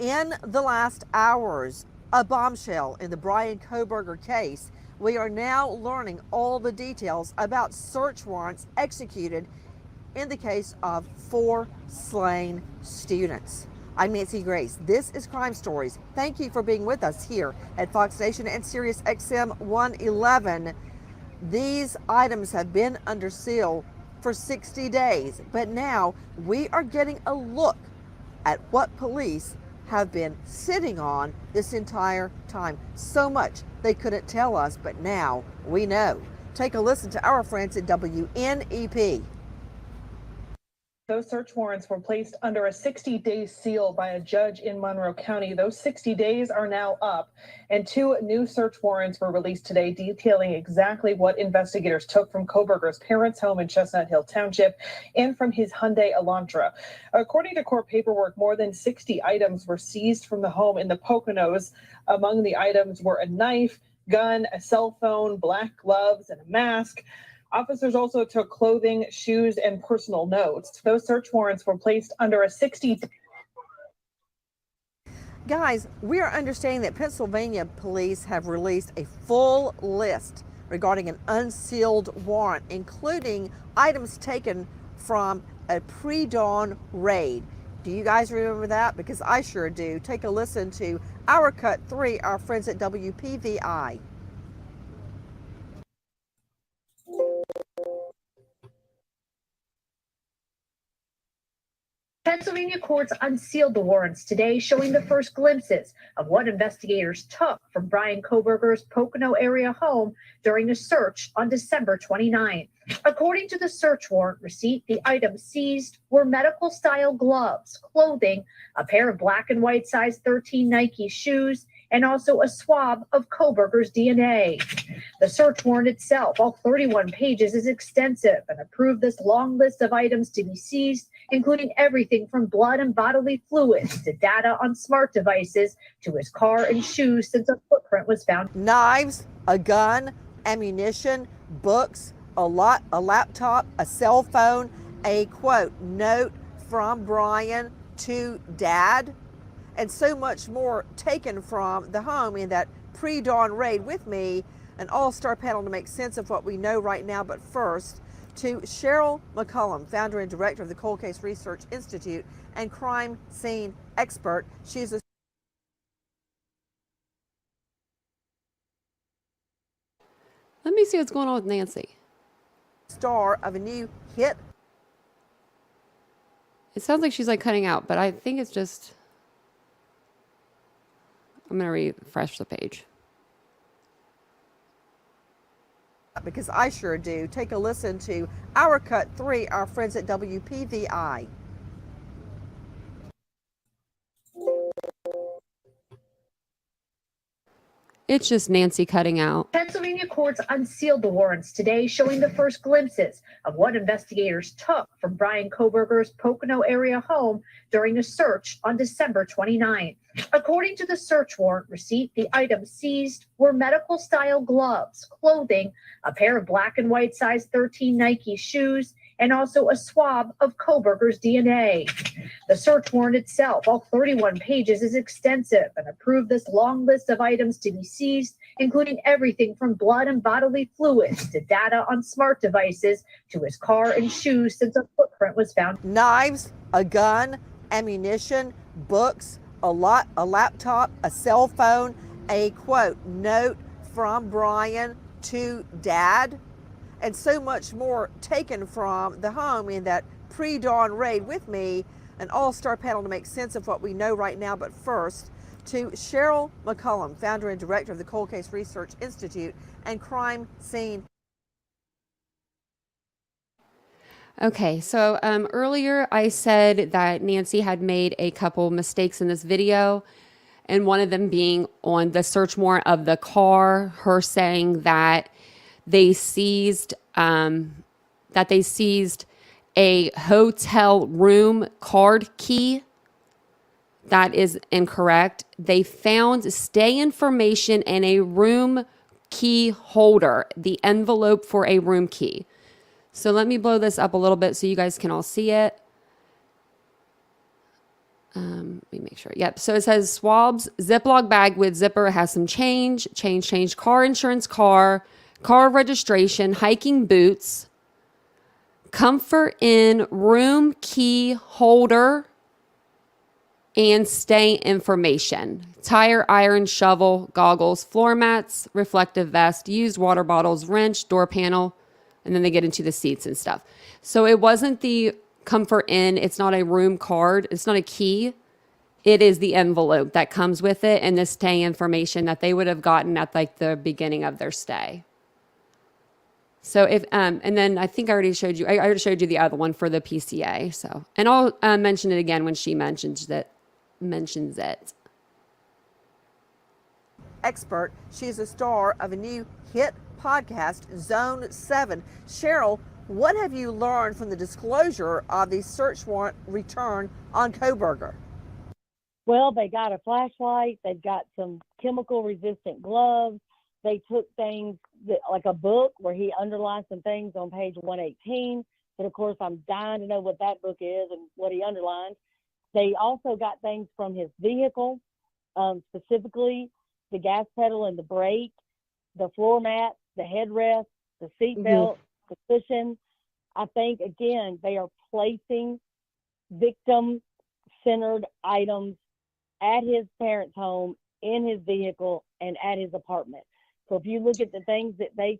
In the last hours, a bombshell in the Bryan Kohberger case. We are now learning all the details about search warrants executed in the case of 4 slain students. I'm Nancy Grace. This is Crime Stories. Thank you for being with us here at Fox Nation and Sirius XM 111. These items have been under seal for 60 days, but now we are getting a look at what police have been sitting on this entire time. So much they couldn't tell us, but now we know. Take a listen to our friends at WNEP. Those search warrants were placed under a 60-day seal by a judge in Monroe County. Those 60 days are now up, and 2 new search warrants were released today detailing exactly what investigators took from Kohlberger's parents' home in Chestnut Hill Township and from his Hyundai Elantra. According to court paperwork, more than 60 items were seized from the home in the Poconos. Among the items were a knife, gun, a cell phone, black gloves, and a mask. Officers also took clothing, shoes, and personal notes. Those search warrants were placed under a 60. Guys, we are understanding that Pennsylvania police have released a full list regarding an unsealed warrant, including items taken from a pre-dawn raid. Do you guys remember that? Because I sure do. Take a listen to our Cut 3, our friends at WPVI. Pennsylvania courts unsealed the warrants today, showing the first glimpses of what investigators took from Bryan Kohberger's Pocono area home during a search on December 29th. According to the search warrant receipt, the items seized were medical-style gloves, clothing, a pair of black and white size 13 Nike shoes, and also a swab of Kohlberger's DNA. The search warrant itself, all 31 pages, is extensive and approved this long list of items to be seized, including everything from blood and bodily fluids to data on smart devices to his car and shoes, since a footprint was found. Knives, a gun, ammunition, books, a laptop, a cell phone, a quote, note from Bryan to Dad, and so much more taken from the home in that pre-dawn raid. With me, an all-star panel to make sense of what we know right now. But first, to Cheryl McCollum, founder and director of the Cold Case Research Institute and crime scene expert. She's a Let me see what's going on with Nancy. star of a new hit. It sounds like she's like cutting out, but I think it's just, I'm going to refresh the page. Because I sure do. Take a listen to our Cut 3, our friends at WPVI. It's just Nancy cutting out. Pennsylvania courts unsealed the warrants today, showing the first glimpses of what investigators took from Bryan Kohberger's Pocono area home during a search on December 29th. According to the search warrant receipt, the items seized were medical-style gloves, clothing, a pair of black and white size 13 Nike shoes, and also a swab of Kohlberger's DNA. The search warrant itself, all 31 pages, is extensive and approved this long list of items to be seized, including everything from blood and bodily fluids to data on smart devices to his car and shoes since a footprint was found. Knives, a gun, ammunition, books, a laptop, a cell phone, a quote, note from Bryan to Dad, and so much more taken from the home in that pre-dawn raid. With me, an all-star panel to make sense of what we know right now. But first, to Cheryl McCollum, founder and director of the Cold Case Research Institute and Crime Scene. Okay, so earlier I said that Nancy had made a couple mistakes in this video, and one of them being on the search warrant of the car, her saying that they seized a hotel room card key. That is incorrect. They found stay information in a room key holder, the envelope for a room key. So let me blow this up a little bit so you guys can all see it. Let me make sure. Yep. So it says swabs, Ziploc bag with zipper. It has some change, car insurance, car registration, hiking boots, comfort in room key holder, and stay information, tire iron, shovel, goggles, floor mats, reflective vest, used water bottles, wrench, door panel, and then they get into the seats and stuff. So it wasn't the comfort in, it's not a room card, it's not a key. It is the envelope that comes with it and the stay information that they would have gotten at like the beginning of their stay. So if, and then I think I already showed you, I already showed you the other one for the PCA. So, and I'll mention it again when she mentions it. Expert. She's a star of a new hit podcast, Zone 7. Cheryl, what have you learned from the disclosure of the search warrant return on Kohlberger? Well, they got a flashlight. They've got some chemical resistant gloves. They took things that, like a book where he underlined some things on page 118. But of course, I'm dying to know what that book is and what he underlined. They also got things from his vehicle, specifically the gas pedal and the brake, the floor mat, the headrest, the seat belt, the cushion. I think, again, they are placing victim-centered items at his parents' home, in his vehicle, and at his apartment. So if you look at the things that they...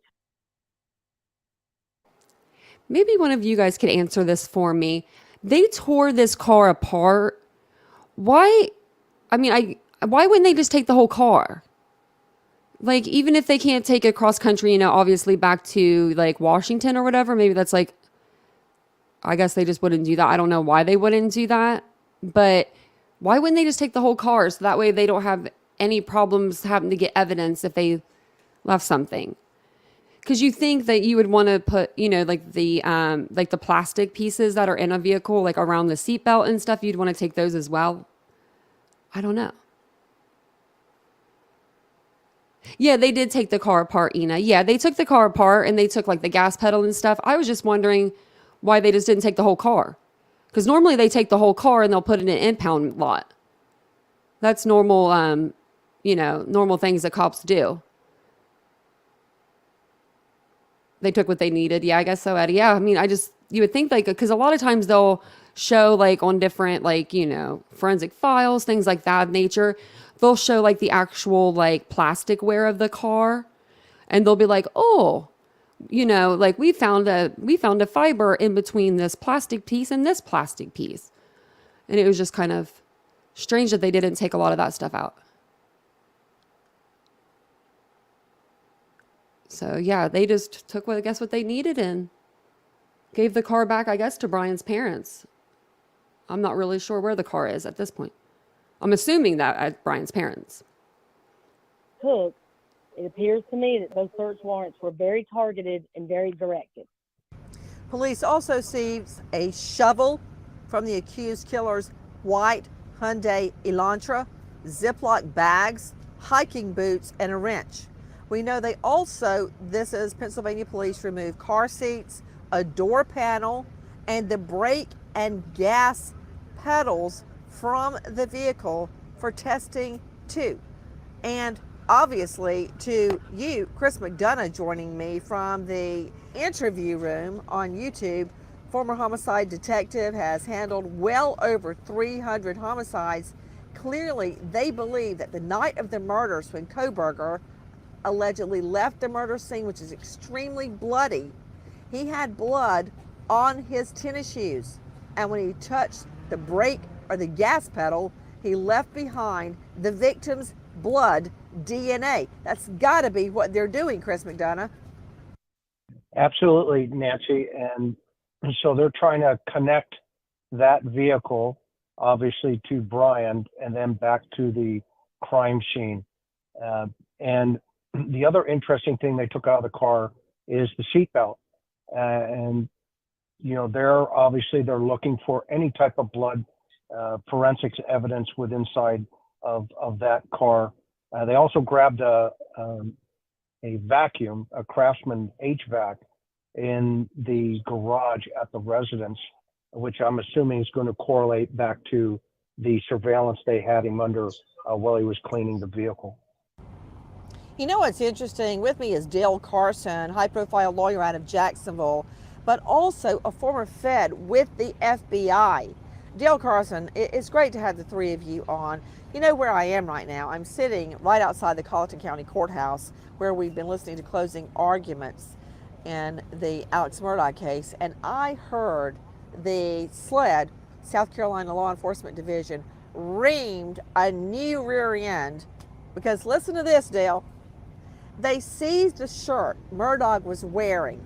Maybe one of you guys could answer this for me. They tore this car apart. Why? I mean, why wouldn't they just take the whole car? Like, even if they can't take it cross country, you know, obviously back to like Washington or whatever, maybe that's like, I guess they just wouldn't do that. I don't know why they wouldn't do that, but why wouldn't they just take the whole car so that way they don't have any problems having to get evidence if they left something? Because you think that you would want to put, you know, like the plastic pieces that are in a vehicle, like around the seatbelt and stuff, you'd want to take those as well. I don't know. Yeah, they did take the car apart, Ina. Yeah, they took the car apart and they took like the gas pedal and stuff. I was just wondering why they just didn't take the whole car. Because normally they take the whole car and they'll put it in an impound lot. That's normal, you know, normal things that cops do. They took what they needed. Yeah, I guess so, Eddie. Yeah, I mean, you would think like, because a lot of times they'll show like on different like, you know, forensic files, things like that nature. They'll show like the actual like plastic wear of the car. And they'll be like, oh, you know, like we found a fiber in between this plastic piece and this plastic piece. And it was just kind of strange that they didn't take a lot of that stuff out. So yeah, they just took what they needed and gave the car back, I guess, to Bryan's parents. I'm not really sure where the car is at this point. I'm assuming that at Bryan's parents. Took It appears to me that those search warrants were very targeted and very directed. Police also seized a shovel from the accused killer's white Hyundai Elantra, Ziploc bags, hiking boots, and a wrench. We know they also, this is Pennsylvania police, removed car seats, a door panel, and the brake and gas pedals from the vehicle for testing too. And obviously to you, Chris McDonough, joining me from the interview room on YouTube, former homicide detective, has handled well over 300 homicides. Clearly, they believe that the night of the murders, when Kohberger allegedly left the murder scene, which is extremely bloody, he had blood on his tennis shoes. And when he touched the brake or the gas pedal, he left behind the victim's blood DNA. That's got to be what they're doing, Chris McDonough. Absolutely, Nancy. And so they're trying to connect that vehicle, obviously, to Bryan and then back to the crime scene. And the other interesting thing they took out of the car is the seatbelt. And, you know, they're looking for any type of blood forensics evidence with inside of that car. They also grabbed a vacuum, a Craftsman HVAC, in the garage at the residence, which I'm assuming is going to correlate back to the surveillance they had him under while he was cleaning the vehicle. You know what's interesting? With me is Dale Carson, high-profile lawyer out of Jacksonville, but also a former Fed with the FBI. Dale Carson, it's great to have the three of you on. You know where I am right now? I'm sitting right outside the Colleton County Courthouse, where we've been listening to closing arguments in the Alex Murdaugh case, and I heard the SLED, South Carolina Law Enforcement Division, reamed a new rear end, because listen to this, Dale. They seized a shirt Murdaugh was wearing.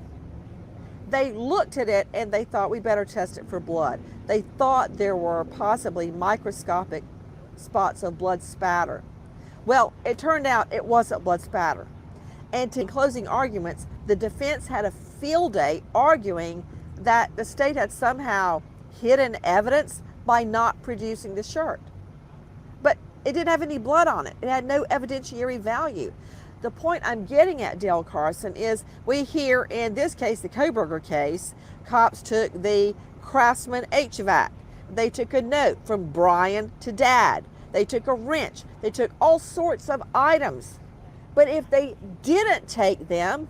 They looked at it and they thought, we better test it for blood. They thought there were possibly microscopic spots of blood spatter. Well, it turned out it wasn't blood spatter. And in closing arguments, the defense had a field day arguing that the state had somehow hidden evidence by not producing the shirt. But it didn't have any blood on it. It had no evidentiary value. The point I'm getting at, Dale Carson, is we hear in this case, the Kohlberger case, cops took the Craftsman HVAC. They took a note from Bryan to Dad. They took a wrench. They took all sorts of items. But if they didn't take them,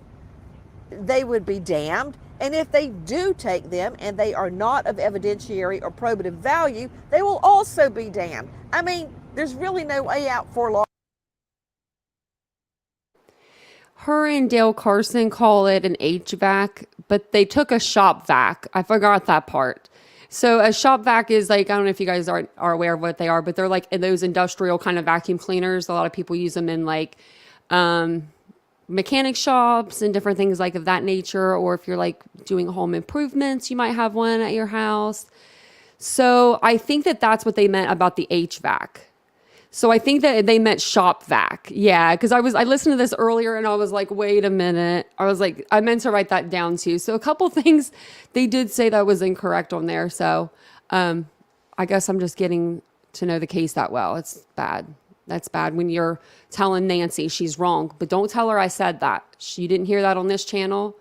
they would be damned. And if they do take them and they are not of evidentiary or probative value, they will also be damned. I mean, there's really no way out for law. Her and Dale Carson call it an HVAC, but they took a shop vac. I forgot that part. So a shop vac is like, I don't know if you guys are aware of what they are, but they're like those industrial kind of vacuum cleaners. A lot of people use them in like mechanic shops and different things like of that nature. Or if you're like doing home improvements, you might have one at your house. So I think that that's what they meant about the HVAC. So I think that they meant shop vac. Yeah, because I listened to this earlier and I was like, wait a minute. I was like, I meant to write that down too. So a couple things they did say that was incorrect on there. So I guess I'm just getting to know the case that well. It's bad. That's bad when you're telling Nancy she's wrong. But don't tell her I said that. She didn't hear that on this channel.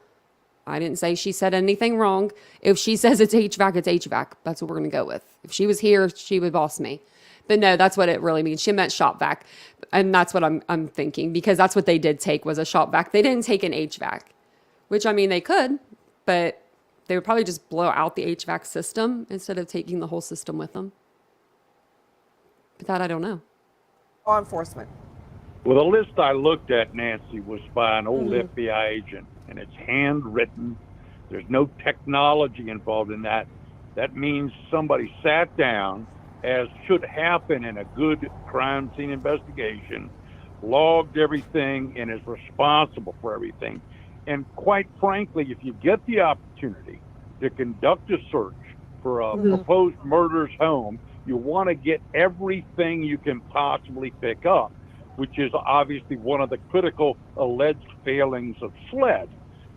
I didn't say she said anything wrong. If she says it's HVAC, it's HVAC. That's what we're going to go with. If she was here, she would boss me. But no, that's what it really means. She meant shop vac. And that's what I'm thinking, because that's what they did take, was a shop vac. They didn't take an HVAC, which, I mean, they could, but they would probably just blow out the HVAC system instead of taking the whole system with them. But that I don't know. Law enforcement. Well, the list I looked at, Nancy, was by an old FBI agent, and it's handwritten. There's no technology involved in that. That means somebody sat down, as should happen in a good crime scene investigation, logged everything and is responsible for everything. And quite frankly, if you get the opportunity to conduct a search for a proposed murderer's home, you want to get everything you can possibly pick up. which is obviously one of the critical alleged failings of SLED.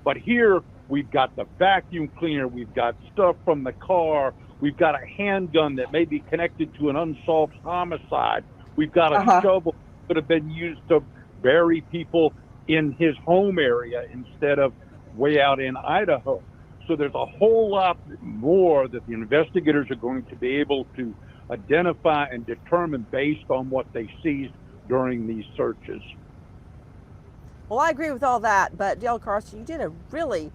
But here we've got the vacuum cleaner, we've got stuff from the car, we've got a handgun that may be connected to an unsolved homicide, we've got a shovel that could have been used to bury people in his home area instead of way out in Idaho. So there's a whole lot more that the investigators are going to be able to identify and determine based on what they seized during these searches. Well, I agree with all that, but Dale Carson, you did a really,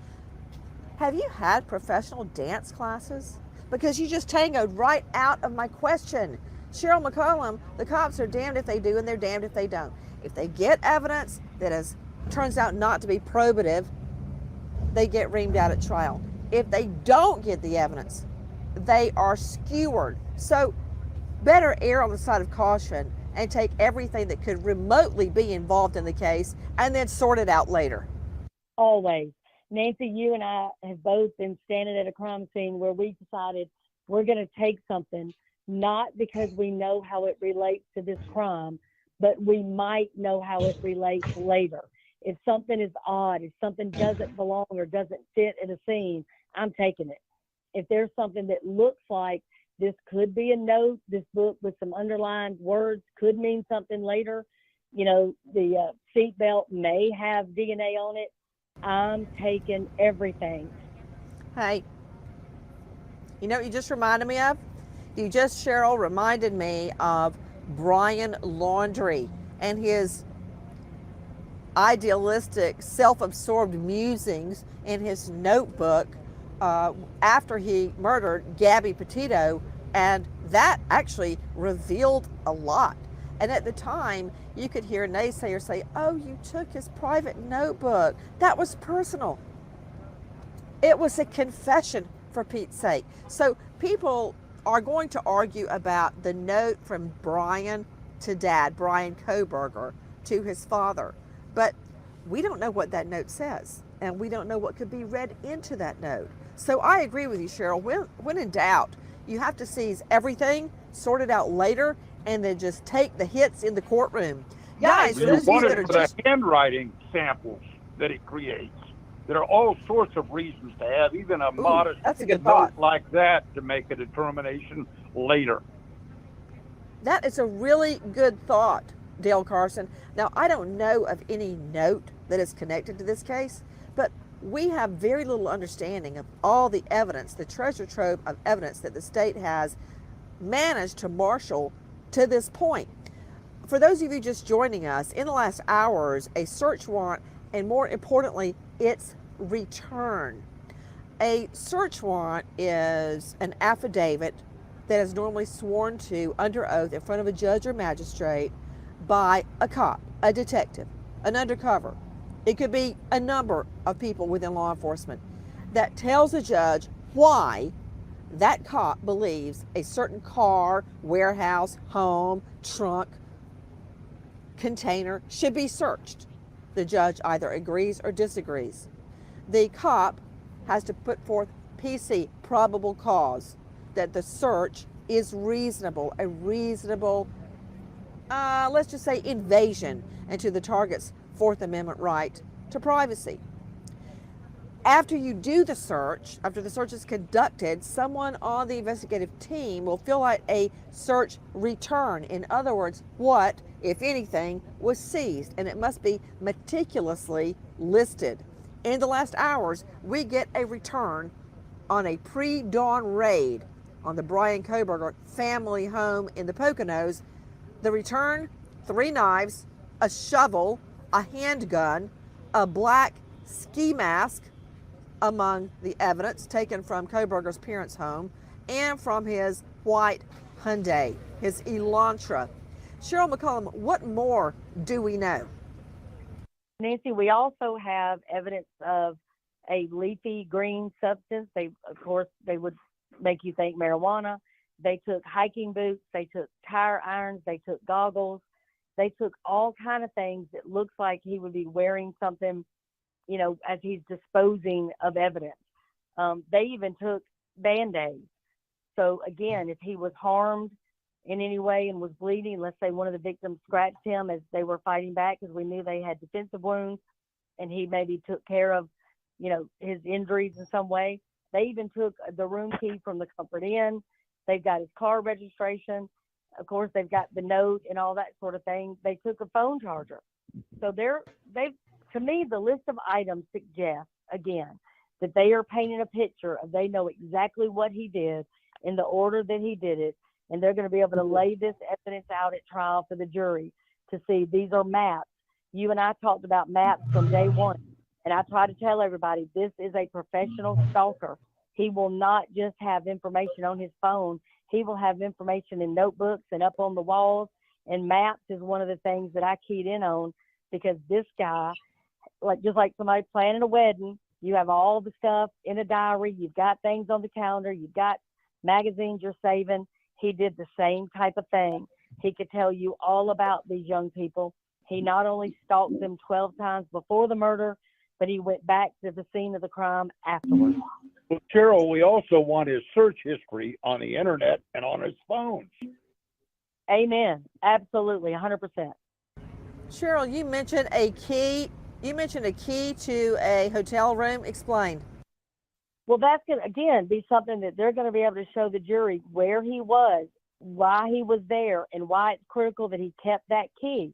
have you had professional dance classes? Because you just tangoed right out of my question. Cheryl McCollum, the cops are damned if they do and they're damned if they don't. If they get evidence that turns out not to be probative, they get reamed out at trial. If they don't get the evidence, they are skewered. So better err on the side of caution and take everything that could remotely be involved in the case and then sort it out later. Always. Nancy, you and I have both been standing at a crime scene where we decided we're going to take something, not because we know how it relates to this crime, but we might know how it relates later. If something is odd, if something doesn't belong or doesn't fit in a scene, I'm taking it. If there's something that looks like this could be a note, this book with some underlined words could mean something later, you know, the seatbelt may have DNA on it, I'm taking everything. Hey, you know what you just reminded me of? Cheryl, reminded me of Bryan Laundrie and his idealistic, self-absorbed musings in his notebook after he murdered Gabby Petito, and that actually revealed a lot. And at the time, you could hear naysayers say, oh, you took his private notebook. That was personal. It was a confession, for Pete's sake. So people are going to argue about the note from Bryan to Dad, Bryan Kohberger, to his father. But we don't know what that note says, and we don't know what could be read into that note. So I agree with you, Cheryl. When in doubt, you have to seize everything, sort it out later, and then just take the hits in the courtroom. Guys, You want it for the handwriting samples that it creates. There are all sorts of reasons to have even a modest that's a good note thought. like that to make a determination later. That is a really good thought, Dale Carson. Now, I don't know of any note that is connected to this case, but we have very little understanding of all the evidence, the treasure trove of evidence that the state has managed to marshal to this point. For those of you just joining us, in the last hours, a search warrant, and more importantly, its return. A search warrant is an affidavit that is normally sworn to under oath in front of a judge or magistrate by a cop, a detective, an undercover. It could be a number of people within law enforcement that tells a judge why that cop believes a certain car, warehouse, home, trunk, container should be searched. The judge either agrees or disagrees. The cop has to put forth PC, probable cause, that the search is reasonable, a reasonable, let's just say, invasion into the target's Fourth Amendment right to privacy. After you do the search, after the search is conducted, someone on the investigative team will fill out a search return. In other words, what, if anything, was seized, and it must be meticulously listed. In the last hours, we get a return on a pre-dawn raid on the Bryan Kohlberger family home in the Poconos. The return, 3 knives, a shovel, a handgun, a black ski mask, among the evidence taken from Kohlberger's parents' home and from his white Hyundai, his Elantra. Cheryl McCollum, what more do we know? Nancy, we also have evidence of a leafy green substance. Of course, they would make you think marijuana. They took hiking boots. They took tire irons. They took goggles. They took all kind of things that looks like he would be wearing something, you know, as he's disposing of evidence. They even took Band-Aids. So again, if he was harmed in any way and was bleeding, let's say one of the victims scratched him as they were fighting back because we knew they had defensive wounds and he maybe took care of, his injuries in some way. They even took the room key from the Comfort Inn. They've got his car registration. Of course, they've got the note and all that sort of thing. They took a phone charger. So to me, the list of items suggests, again, that they are painting a picture of they know exactly what he did in the order that he did it. And they're going to be able to lay this evidence out at trial for the jury to see these are maps. You and I talked about maps from day one. And I try to tell everybody, this is a professional stalker. He will not just have information on his phone. He will have information in notebooks and up on the walls. And maps is one of the things that I keyed in on because this guy, just like somebody planning a wedding, you have all the stuff in a diary. You've got things on the calendar. You've got magazines you're saving. He did the same type of thing. He could tell you all about these young people. He not only stalked them 12 times before the murder, but he went back to the scene of the crime afterwards. Cheryl, we also want his search history on the internet and on his phones. Amen. Absolutely, 100%. Cheryl, you mentioned a key. You mentioned a key to a hotel room. Explain. Well, that's going to, again, be something that they're going to be able to show the jury where he was, why he was there, and why it's critical that he kept that key.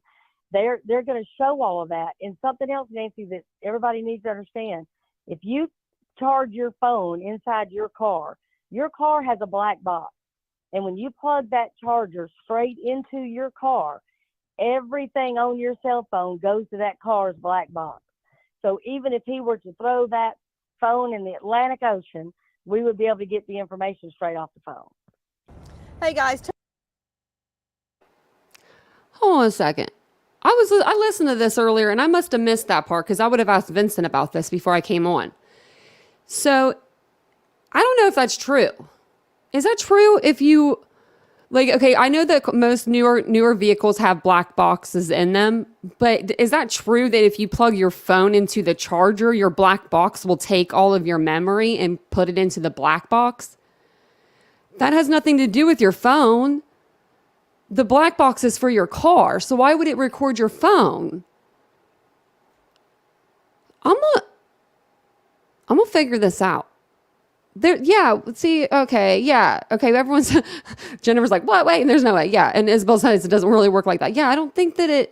They're going to show all of that. And something else, Nancy, that everybody needs to understand, if you charge your phone inside your car has a black box. And when you plug that charger straight into your car, everything on your cell phone goes to that car's black box. So even if he were to throw that phone in the Atlantic Ocean, we would be able to get the information straight off the phone. Hey guys. Hold on a second. I listened to this earlier and I must have missed that part because I would have asked Vincent about this before I came on. So I don't know if that's true. Is that true? If you okay, I know that most newer vehicles have black boxes in them, but is that true that if you plug your phone into the charger, your black box will take all of your memory and put it into the black box? That has nothing to do with your phone. The black box is for your car, so why would it record your phone? I'm gonna figure this out. Everyone's Jennifer's like, what? Wait, there's no way. Yeah, and Isabel says it doesn't really work like that. Yeah, I don't think that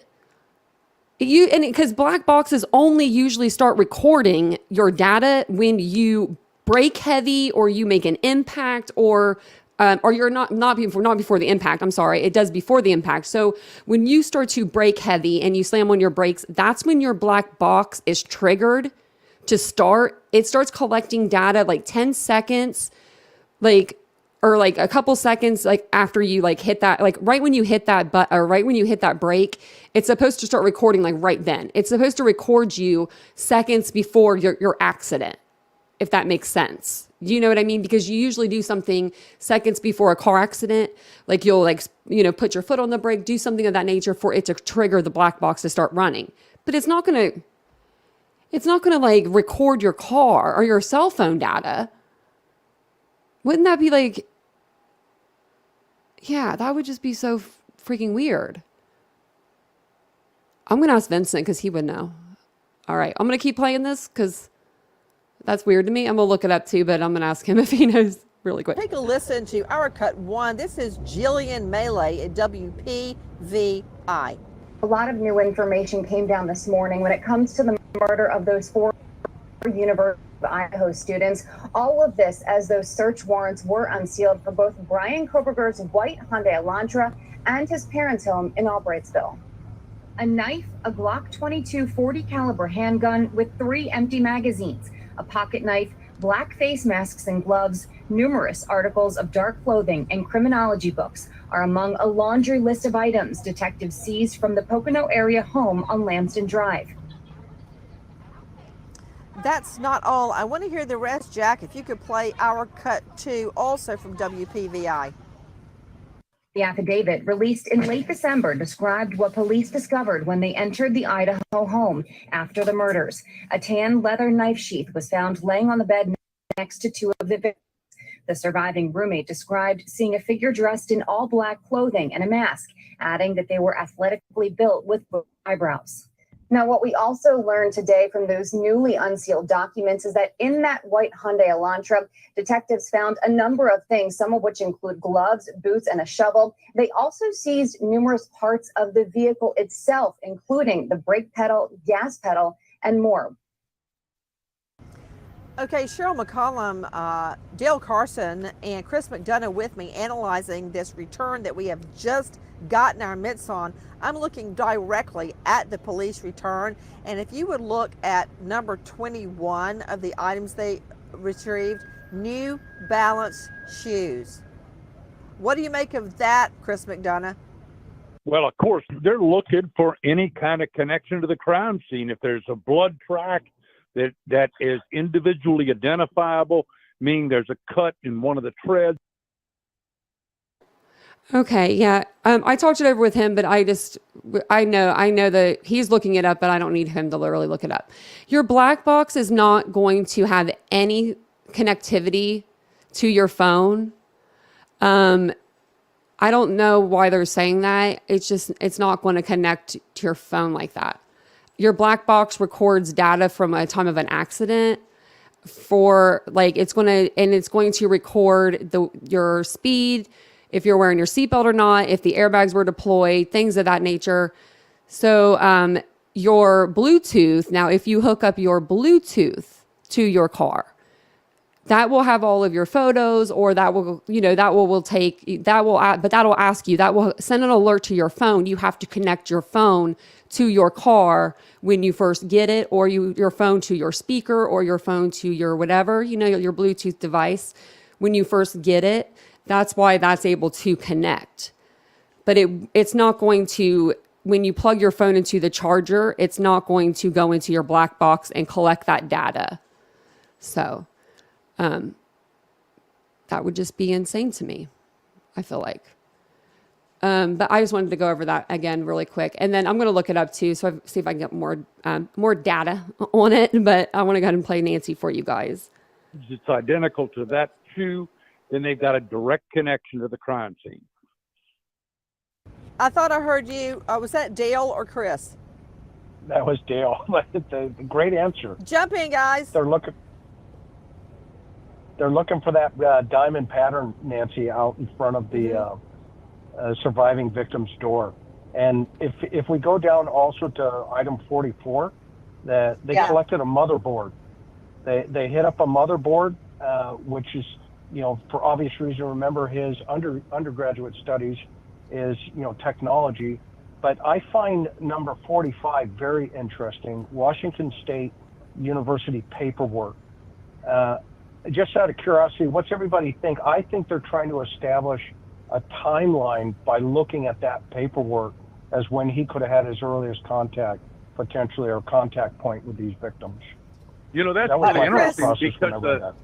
because black boxes only usually start recording your data when you brake heavy or you make an impact or you're not before the impact. I'm sorry. It does before the impact. So when you start to brake heavy and you slam on your brakes, that's when your black box is triggered to start. It starts collecting data like 10 seconds, or a couple seconds, after you hit that, right when you hit that right when you hit that brake, it's supposed to start recording right then. It's supposed to record you seconds before your accident, if that makes sense. You know what I mean? Because you usually do something seconds before a car accident, you'll put your foot on the brake, do something of that nature for it to trigger the black box to start running. But it's not gonna record your car or your cell phone data. Wouldn't that be yeah, that would just be so freaking weird. I'm gonna ask Vincent because he would know. All right, I'm gonna keep playing this because that's weird to me. I'm gonna look it up too, but I'm gonna ask him if he knows really quick. Take a listen to our cut one. This is Jillian Melee at WPVI. A lot of new information came down this morning when it comes to the murder of those 4 University of Idaho students. All of this as those search warrants were unsealed for both Bryan Kohberger's white Hyundai Elantra and his parents' home in Albrightsville. A knife, a Glock 22 40 caliber handgun with 3 empty magazines, a pocket knife, black face masks and gloves, numerous articles of dark clothing and criminology books are among a laundry list of items detectives seized from the Pocono area home on Lambston Drive. That's not all. I want to hear the rest, Jack. If you could play our cut 2 also from WPVI. The affidavit, released in late December, described what police discovered when they entered the Idaho home after the murders. A tan leather knife sheath was found laying on the bed next to 2 of the victims. The surviving roommate described seeing a figure dressed in all black clothing and a mask, adding that they were athletically built with eyebrows. Now, what we also learned today from those newly unsealed documents is that in that white Hyundai Elantra, detectives found a number of things, some of which include gloves, boots, and a shovel. They also seized numerous parts of the vehicle itself, including the brake pedal, gas pedal, and more. Okay, Cheryl McCollum, Dale Carson, and Chris McDonough with me analyzing this return that we have just gotten our mitts on. I'm looking directly at the police return, and if you would look at number 21 of the items they retrieved, New Balance shoes. What do you make of that, Chris McDonough? Well, of course, they're looking for any kind of connection to the crime scene. If there's a blood track that is individually identifiable, meaning there's a cut in one of the treads. Okay, yeah. I talked it over with him, but I know that he's looking it up, but I don't need him to literally look it up. Your black box is not going to have any connectivity to your phone. I don't know why they're saying that. It's not going to connect to your phone like that. Your black box records data from a time of an accident it's going to record your speed, if you're wearing your seatbelt or not, if the airbags were deployed, things of that nature. So your Bluetooth, now if you hook up your Bluetooth to your car, that will have all of your photos, or that will send an alert to your phone. You have to connect your phone to your car when you first get it, or your phone to your speaker, or your phone to your whatever, your Bluetooth device when you first get it. That's why that's able to connect. But it's not going to, when you plug your phone into the charger, it's not going to go into your black box and collect that data. So that would just be insane to me, I feel like. But I just wanted to go over that again really quick. And then I'm going to look it up too, so see if I can get more data on it. But I want to go ahead and play Nancy for you guys. It's identical to that shoe. Then they've got a direct connection to the crime scene. I thought I heard you. Was that Dale or Chris? That was Dale. The great answer. Jump in, guys. They're looking for that diamond pattern, Nancy, out in front of the surviving victim's door. And if we go down also to item 44, they collected a motherboard. They hit up a motherboard, which is, for obvious reason, remember his undergraduate studies is, technology. But I find number 45 very interesting, Washington State University paperwork. Just out of curiosity, what's everybody think? I think they're trying to establish a timeline by looking at that paperwork as when he could have had his earliest contact, potentially, or contact point with these victims. That's really interesting because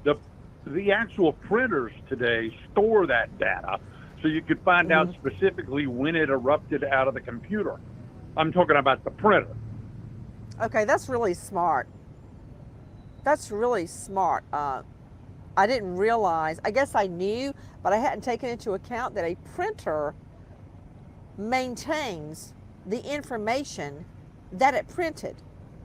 the actual printers today store that data, so you could find out specifically when it erupted out of the computer. I'm talking about the printer. Okay, that's really smart. That's really smart. I didn't realize, I guess I knew, but I hadn't taken into account that a printer maintains the information that it printed.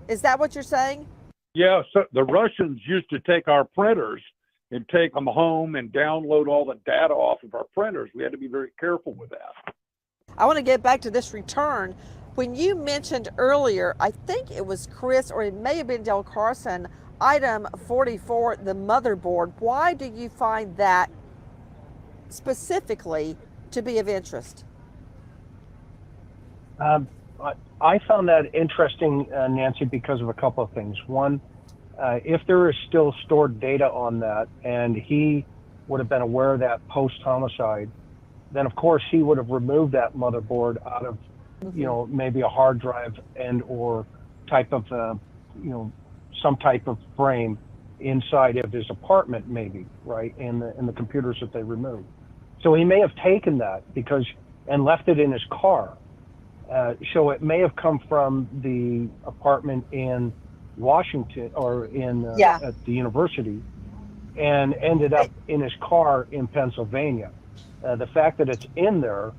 Is that what you're saying? Yeah, so the Russians used to take our printers and take them home and download all the data off of our printers. We had to be very careful with that. I want to get back to this return. When you mentioned earlier, I think it was Chris, or it may have been Dale Carson, item 44, the motherboard. Why do you find that specifically to be of interest? I found that interesting, Nancy, because of a couple of things. One, if there is still stored data on that, and he would have been aware of that post-homicide, then of course he would have removed that motherboard out of, maybe a hard drive and or type of, some type of frame inside of his apartment, maybe, right, in the computers that they removed. So he may have taken that and left it in his car. So it may have come from the apartment in Washington or at the university, and ended up in his car in Pennsylvania. The fact that it's in there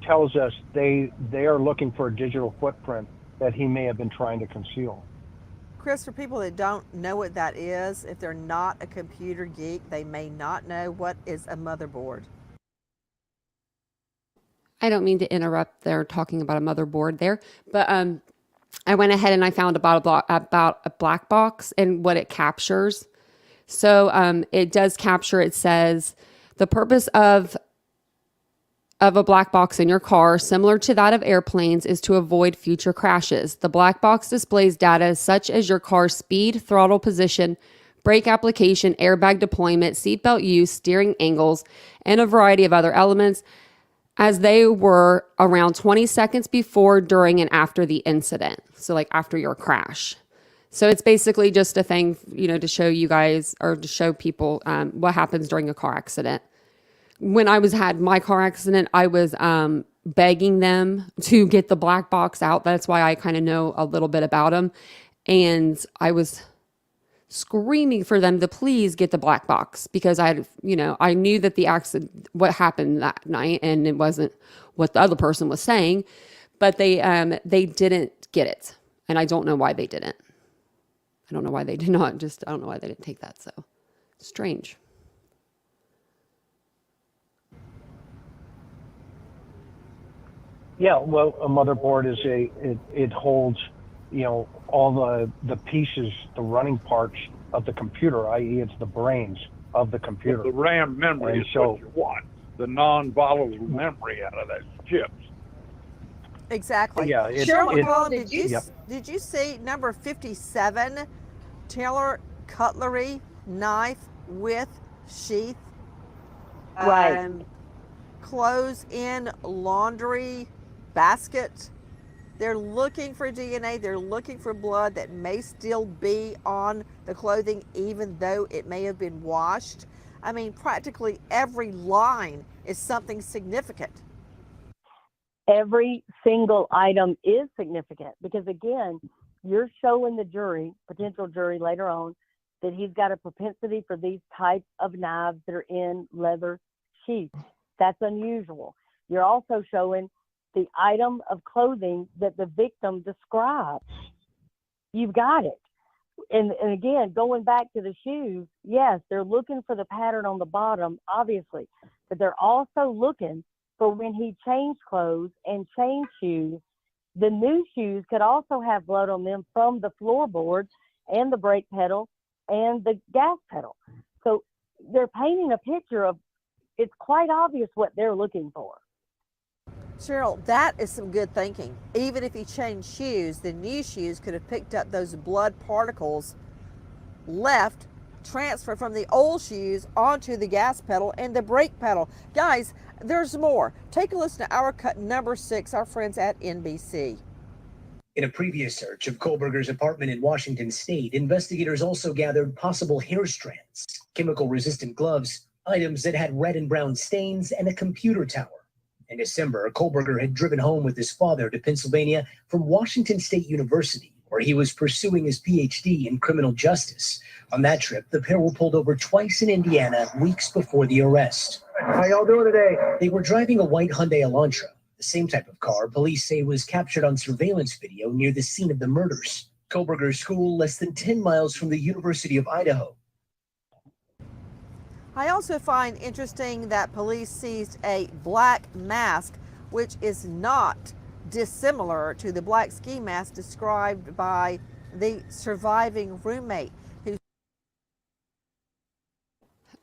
tells us they are looking for a digital footprint that he may have been trying to conceal. Chris, for people that don't know what that is, if they're not a computer geek, they may not know what is a motherboard. I don't mean to interrupt. They're talking about a motherboard there, but I went ahead and I found about a black box and what it captures. So it does capture. It says the purpose of a black box in your car, similar to that of airplanes, is to avoid future crashes. The black box displays data such as your car's speed, throttle position, brake application, airbag deployment, seatbelt use, steering angles, and a variety of other elements as they were around 20 seconds before, during, and after the incident. So like after your crash. So it's basically just a thing, to show you guys or to show people what happens during a car accident. When I had my car accident, I was begging them to get the black box out. That's why I kind of know a little bit about them. And I was screaming for them to please get the black box because I knew that the accident, what happened that night, and it wasn't what the other person was saying, but they didn't get it. And I don't know why they didn't. I don't know why they did not. I don't know why they didn't take that. So strange. Yeah, well, a motherboard is it holds, all the pieces, the running parts of the computer, i.e. it's the brains of the computer. But the RAM memory And is so- what you want. The non-volatile memory out of those chips. Exactly. Yeah, Cheryl McCollum, Yep. did you see number 57, Taylor cutlery, knife with sheath? Right. Clothes in laundry basket. They're looking for DNA. They're looking for blood that may still be on the clothing, even though it may have been washed. I mean, practically every line is something significant. Every single item is significant because, again, you're showing the jury, potential jury later on, that he's got a propensity for these types of knives that are in leather sheaths. That's unusual. You're also showing the item of clothing that the victim described. You've got it. And again, going back to the shoes, yes, they're looking for the pattern on the bottom, obviously, but they're also looking for when he changed clothes and changed shoes. The new shoes could also have blood on them from the floorboards and the brake pedal and the gas pedal. So they're painting a picture of, it's quite obvious what they're looking for. Cheryl, that is some good thinking. Even if he changed shoes, the new shoes could have picked up those blood particles left, transferred from the old shoes onto the gas pedal and the brake pedal. Guys, there's more. Take a listen to our cut number 6, our friends at NBC. In a previous search of Kohlberger's apartment in Washington state, investigators also gathered possible hair strands, chemical-resistant gloves, items that had red and brown stains, and a computer tower. In December, Kohlberger had driven home with his father to Pennsylvania from Washington State University, where he was pursuing his PhD in criminal justice. On that trip, the pair were pulled over twice in Indiana weeks before the arrest. How y'all doing today? They were driving a white Hyundai Elantra, the same type of car police say was captured on surveillance video near the scene of the murders. Kohlberger's school less than 10 miles from the University of Idaho. I also find interesting that police seized a black mask, which is not dissimilar to the black ski mask described by the surviving roommate.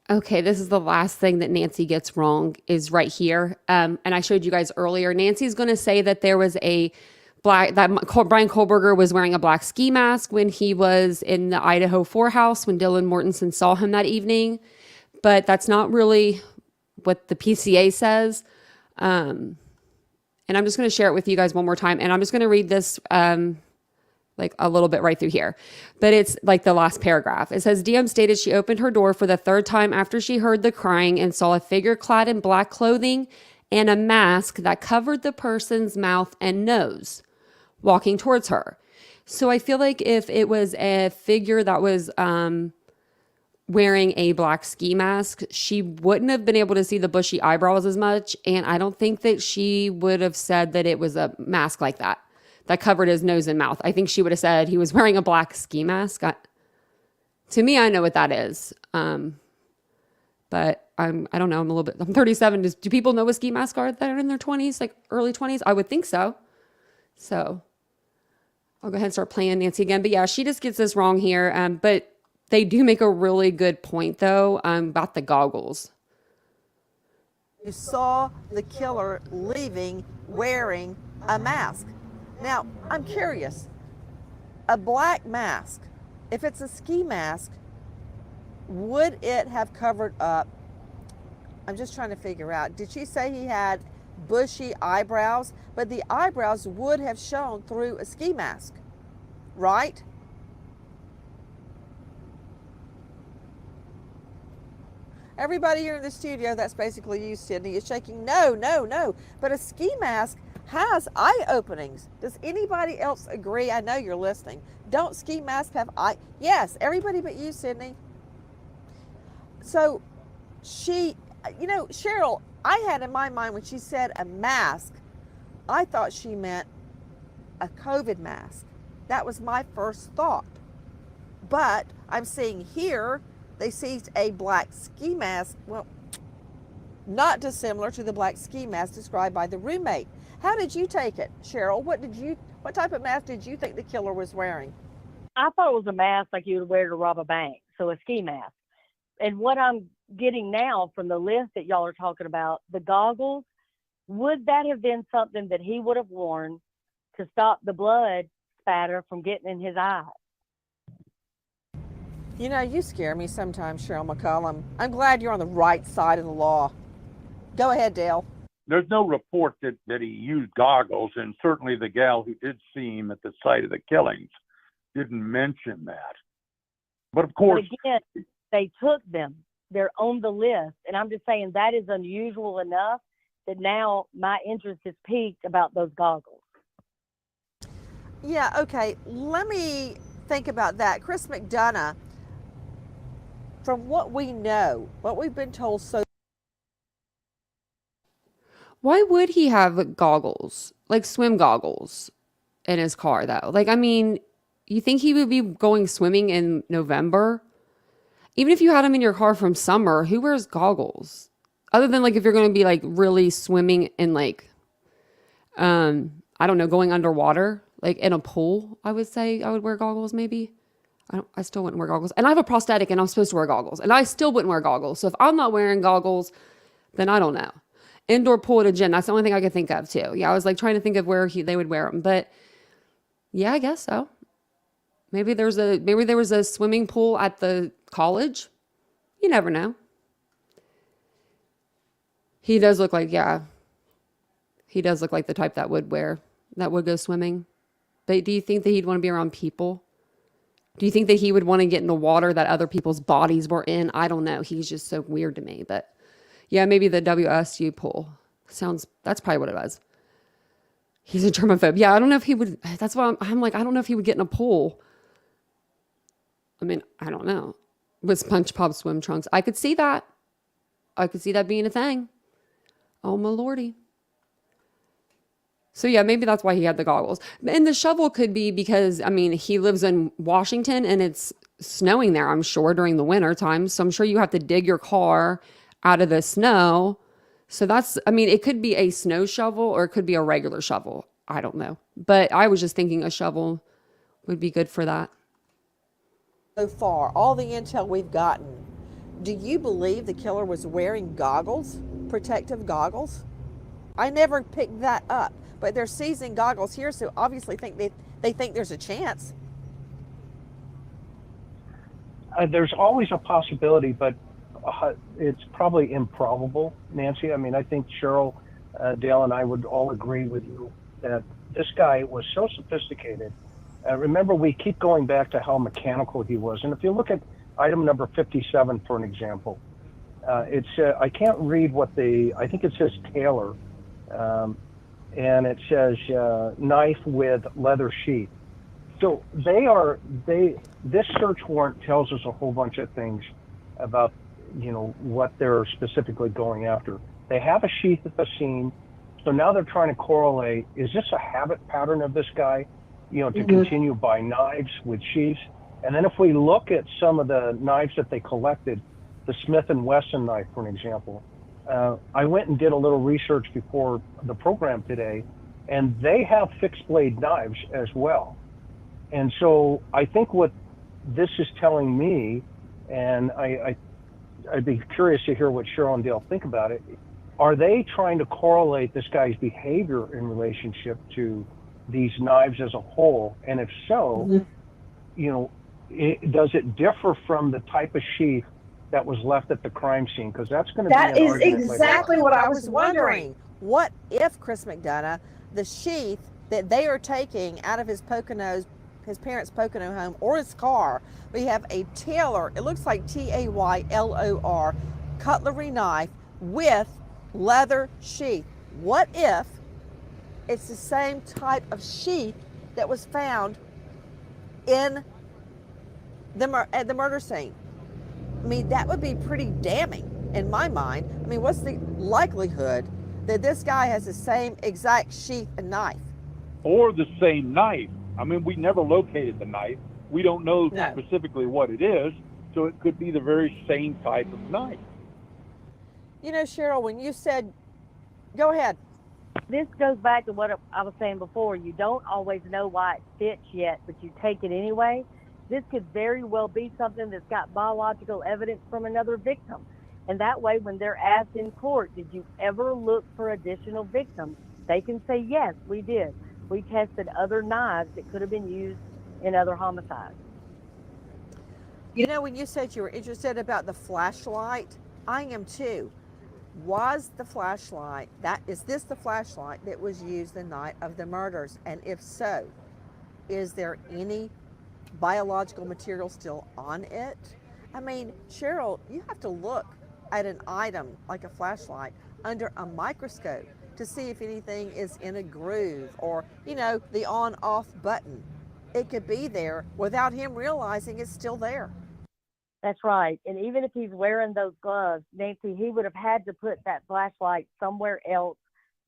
Okay, this is the last thing that Nancy gets wrong is right here. And I showed you guys earlier. Nancy's going to say that there was that Bryan Kohlberger was wearing a black ski mask when he was in the Idaho 4 house when Dylan Mortensen saw him that evening. But that's not really what the PCA says. And I'm just going to share it with you guys one more time. And I'm just going to read this like a little bit right through here. But it's like the last paragraph. It says, DM stated she opened her door for the 3rd time after she heard the crying and saw a figure clad in black clothing and a mask that covered the person's mouth and nose walking towards her. So I feel like if it was a figure that was wearing a black ski mask, she wouldn't have been able to see the bushy eyebrows as much. And I don't think that she would have said that it was a mask like that covered his nose and mouth. I think she would have said he was wearing a black ski mask. To me, I know what that is. But I don't know. I'm 37. Do people know what ski masks are that are in their 20s, like early 20s? I would think so. So I'll go ahead and start playing Nancy again. But yeah, she just gets this wrong here. But they do make a really good point, though, about the goggles. You saw the killer leaving wearing a mask. Now, I'm curious. A black mask, if it's a ski mask, would it have covered up? I'm just trying to figure out. Did she say he had bushy eyebrows? But the eyebrows would have shown through a ski mask, right? Everybody here in the studio, that's basically you, Sydney, is shaking no, no, no. But a ski mask has eye openings. Does anybody else agree? I know you're listening. Don't ski masks have eye? Yes, everybody but you, Sydney. So she, Cheryl, I had in my mind when she said a mask, I thought she meant a COVID mask. That was my first thought. But I'm seeing here, they seized a black ski mask, well, not dissimilar to the black ski mask described by the roommate. How did you take it, Cheryl? What type of mask did you think the killer was wearing? I thought it was a mask like you would wear to rob a bank, so a ski mask. And what I'm getting now from the list that y'all are talking about, the goggles, would that have been something that he would have worn to stop the blood spatter from getting in his eyes? You know, you scare me sometimes, Cheryl McCollum. I'm glad you're on the right side of the law. Go ahead, Dale. There's no report that he used goggles, and certainly the gal who did see him at the site of the killings didn't mention that. But of course, but again, they took them. They're on the list. And I'm just saying that is unusual enough that now my interest is piqued about those goggles. Yeah, okay. Let me think about that. Chris McDonough, from what we know, what we've been told so. Why would he have goggles, like swim goggles, in his car, though? Like, I mean, you think he would be going swimming in November? Even if you had him in your car from summer, who wears goggles? Other than, like, if you're going to be, like, really swimming in, like, I don't know, going underwater, like in a pool, I would say I would wear goggles maybe. I still wouldn't wear goggles. And I have a prosthetic and I'm supposed to wear goggles. And I still wouldn't wear goggles. So if I'm not wearing goggles, then I don't know. Indoor pool at a gym, that's the only thing I could think of too. Yeah, I was like trying to think of where they would wear them. But yeah, I guess so. Maybe there was a swimming pool at the college. You never know. He does look like the type that would go swimming. But do you think that he'd want to be around people? Do you think that he would want to get into water that other people's bodies were in? I don't know. He's just so weird to me. But yeah, maybe the WSU pool. That's probably what it was. He's a germaphobe. Yeah, I don't know if he would. That's why I'm like, I don't know if he would get in a pool. I mean, I don't know. With SpongeBob swim trunks. I could see that. I could see that being a thing. Oh, my lordy. So yeah, maybe that's why he had the goggles. And the shovel could be because, I mean, he lives in Washington and it's snowing there, I'm sure, during the winter time. So I'm sure you have to dig your car out of the snow. So it could be a snow shovel or it could be a regular shovel. I don't know. But I was just thinking a shovel would be good for that. So far, all the intel we've gotten, do you believe the killer was wearing goggles, protective goggles? I never picked that up. But they're seizing goggles here, so obviously they think there's a chance. There's always a possibility, but it's probably improbable, Nancy. I mean, I think Cheryl, Dale, and I would all agree with you that this guy was so sophisticated. Remember, we keep going back to how mechanical he was. And if you look at item number 57, for an example, I can't read I think it says Taylor. And it says knife with leather sheath. So this search warrant tells us a whole bunch of things about, what they're specifically going after. They have a sheath at the scene, so now they're trying to correlate, is this a habit pattern of this guy, to continue by knives with sheaths? And then if we look at some of the knives that they collected, the Smith & Wesson knife, for an example, I went and did a little research before the program today, and they have fixed blade knives as well. And so I think what this is telling me, and I'd be curious to hear what Cheryl and Dale think about it, are they trying to correlate this guy's behavior in relationship to these knives as a whole? And if so, does it differ from the type of sheath that was left at the crime scene? Because that's going to be That an is argument exactly what I was wondering. What if, Chris McDonough, the sheath that they are taking out of his parents' Pocono home or his car, we have a Taylor, it looks like Taylor, cutlery knife with leather sheath. What if it's the same type of sheath that was found at the murder scene? I mean, that would be pretty damning in my mind. I mean, what's the likelihood that this guy has the same exact sheath and knife? Or the same knife. I mean, we never located the knife. We don't know specifically what it is, so it could be the very same type of knife. Cheryl, when you said, go ahead. This goes back to what I was saying before. You don't always know why it fits yet, but you take it anyway. This could very well be something that's got biological evidence from another victim. And that way, when they're asked in court, did you ever look for additional victims? They can say, yes, we did. We tested other knives that could have been used in other homicides. When you said you were interested about the flashlight, I am too. Was the flashlight, is this the flashlight that was used the night of the murders? And if so, is there any biological material still on it? I mean, Cheryl, you have to look at an item like a flashlight under a microscope to see if anything is in a groove or, the on-off button. It could be there without him realizing it's still there. That's right. And even if he's wearing those gloves, Nancy, he would have had to put that flashlight somewhere else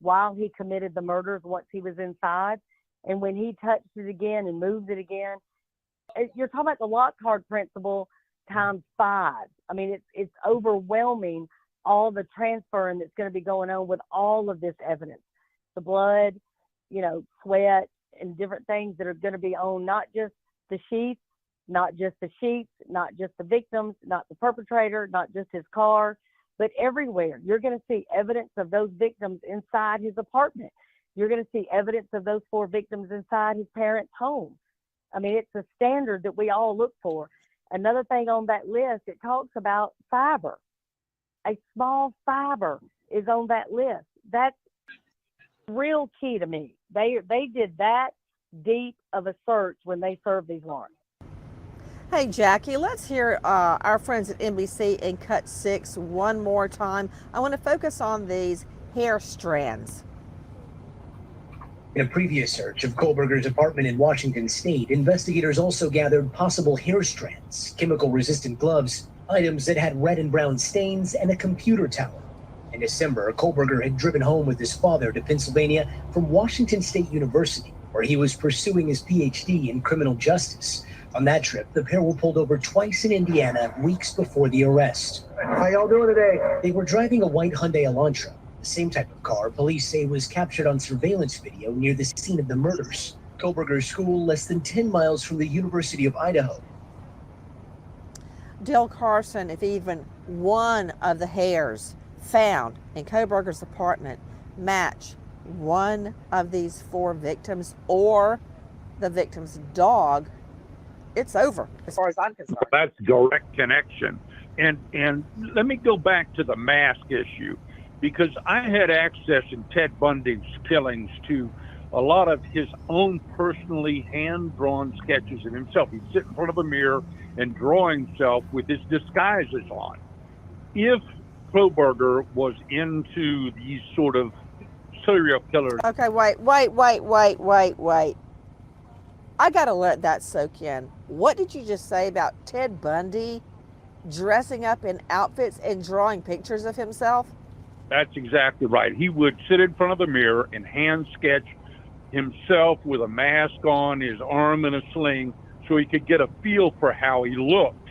while he committed the murders once he was inside. And when he touched it again and moved it again, you're talking about the Lockhart principle times 5. I mean, it's overwhelming, all the transferring that's going to be going on with all of this evidence. The blood, sweat, and different things that are going to be on not just the sheets, not just the sheets, not just the victims, not the perpetrator, not just his car, but everywhere. You're going to see evidence of those victims inside his apartment. You're going to see evidence of those 4 victims inside his parents' home. I mean, it's a standard that we all look for. Another thing on that list, it talks about fiber. A small fiber is on that list. That's real key to me. They did that deep of a search when they served these warrants. Hey, Jackie, let's hear our friends at NBC in Cut 6 one more time. I want to focus on these hair strands. In a previous search of Kohlberger's apartment in Washington State, investigators also gathered possible hair strands, chemical-resistant gloves, items that had red and brown stains, and a computer tower. In December, Kohlberger had driven home with his father to Pennsylvania from Washington State University, where he was pursuing his PhD in criminal justice. On that trip, the pair were pulled over twice in Indiana weeks before the arrest. How y'all doing today? They were driving a white Hyundai Elantra, the same type of car police say was captured on surveillance video near the scene of the murders. Kohlberger's school less than 10 miles from the University of Idaho. Dale Carson, if even one of the hairs found in Kohlberger's apartment match one of these 4 victims or the victim's dog, it's over as far as I'm concerned. That's direct connection. And let me go back to the mask issue, because I had access in Ted Bundy's killings to a lot of his own personally hand-drawn sketches of himself. He'd sit in front of a mirror and draw himself with his disguises on. If Kohlberger was into these sort of serial killers. Okay, wait. I gotta let that soak in. What did you just say about Ted Bundy dressing up in outfits and drawing pictures of himself? That's exactly right. He would sit in front of a mirror and hand sketch himself with a mask on, his arm in a sling, so he could get a feel for how he looked.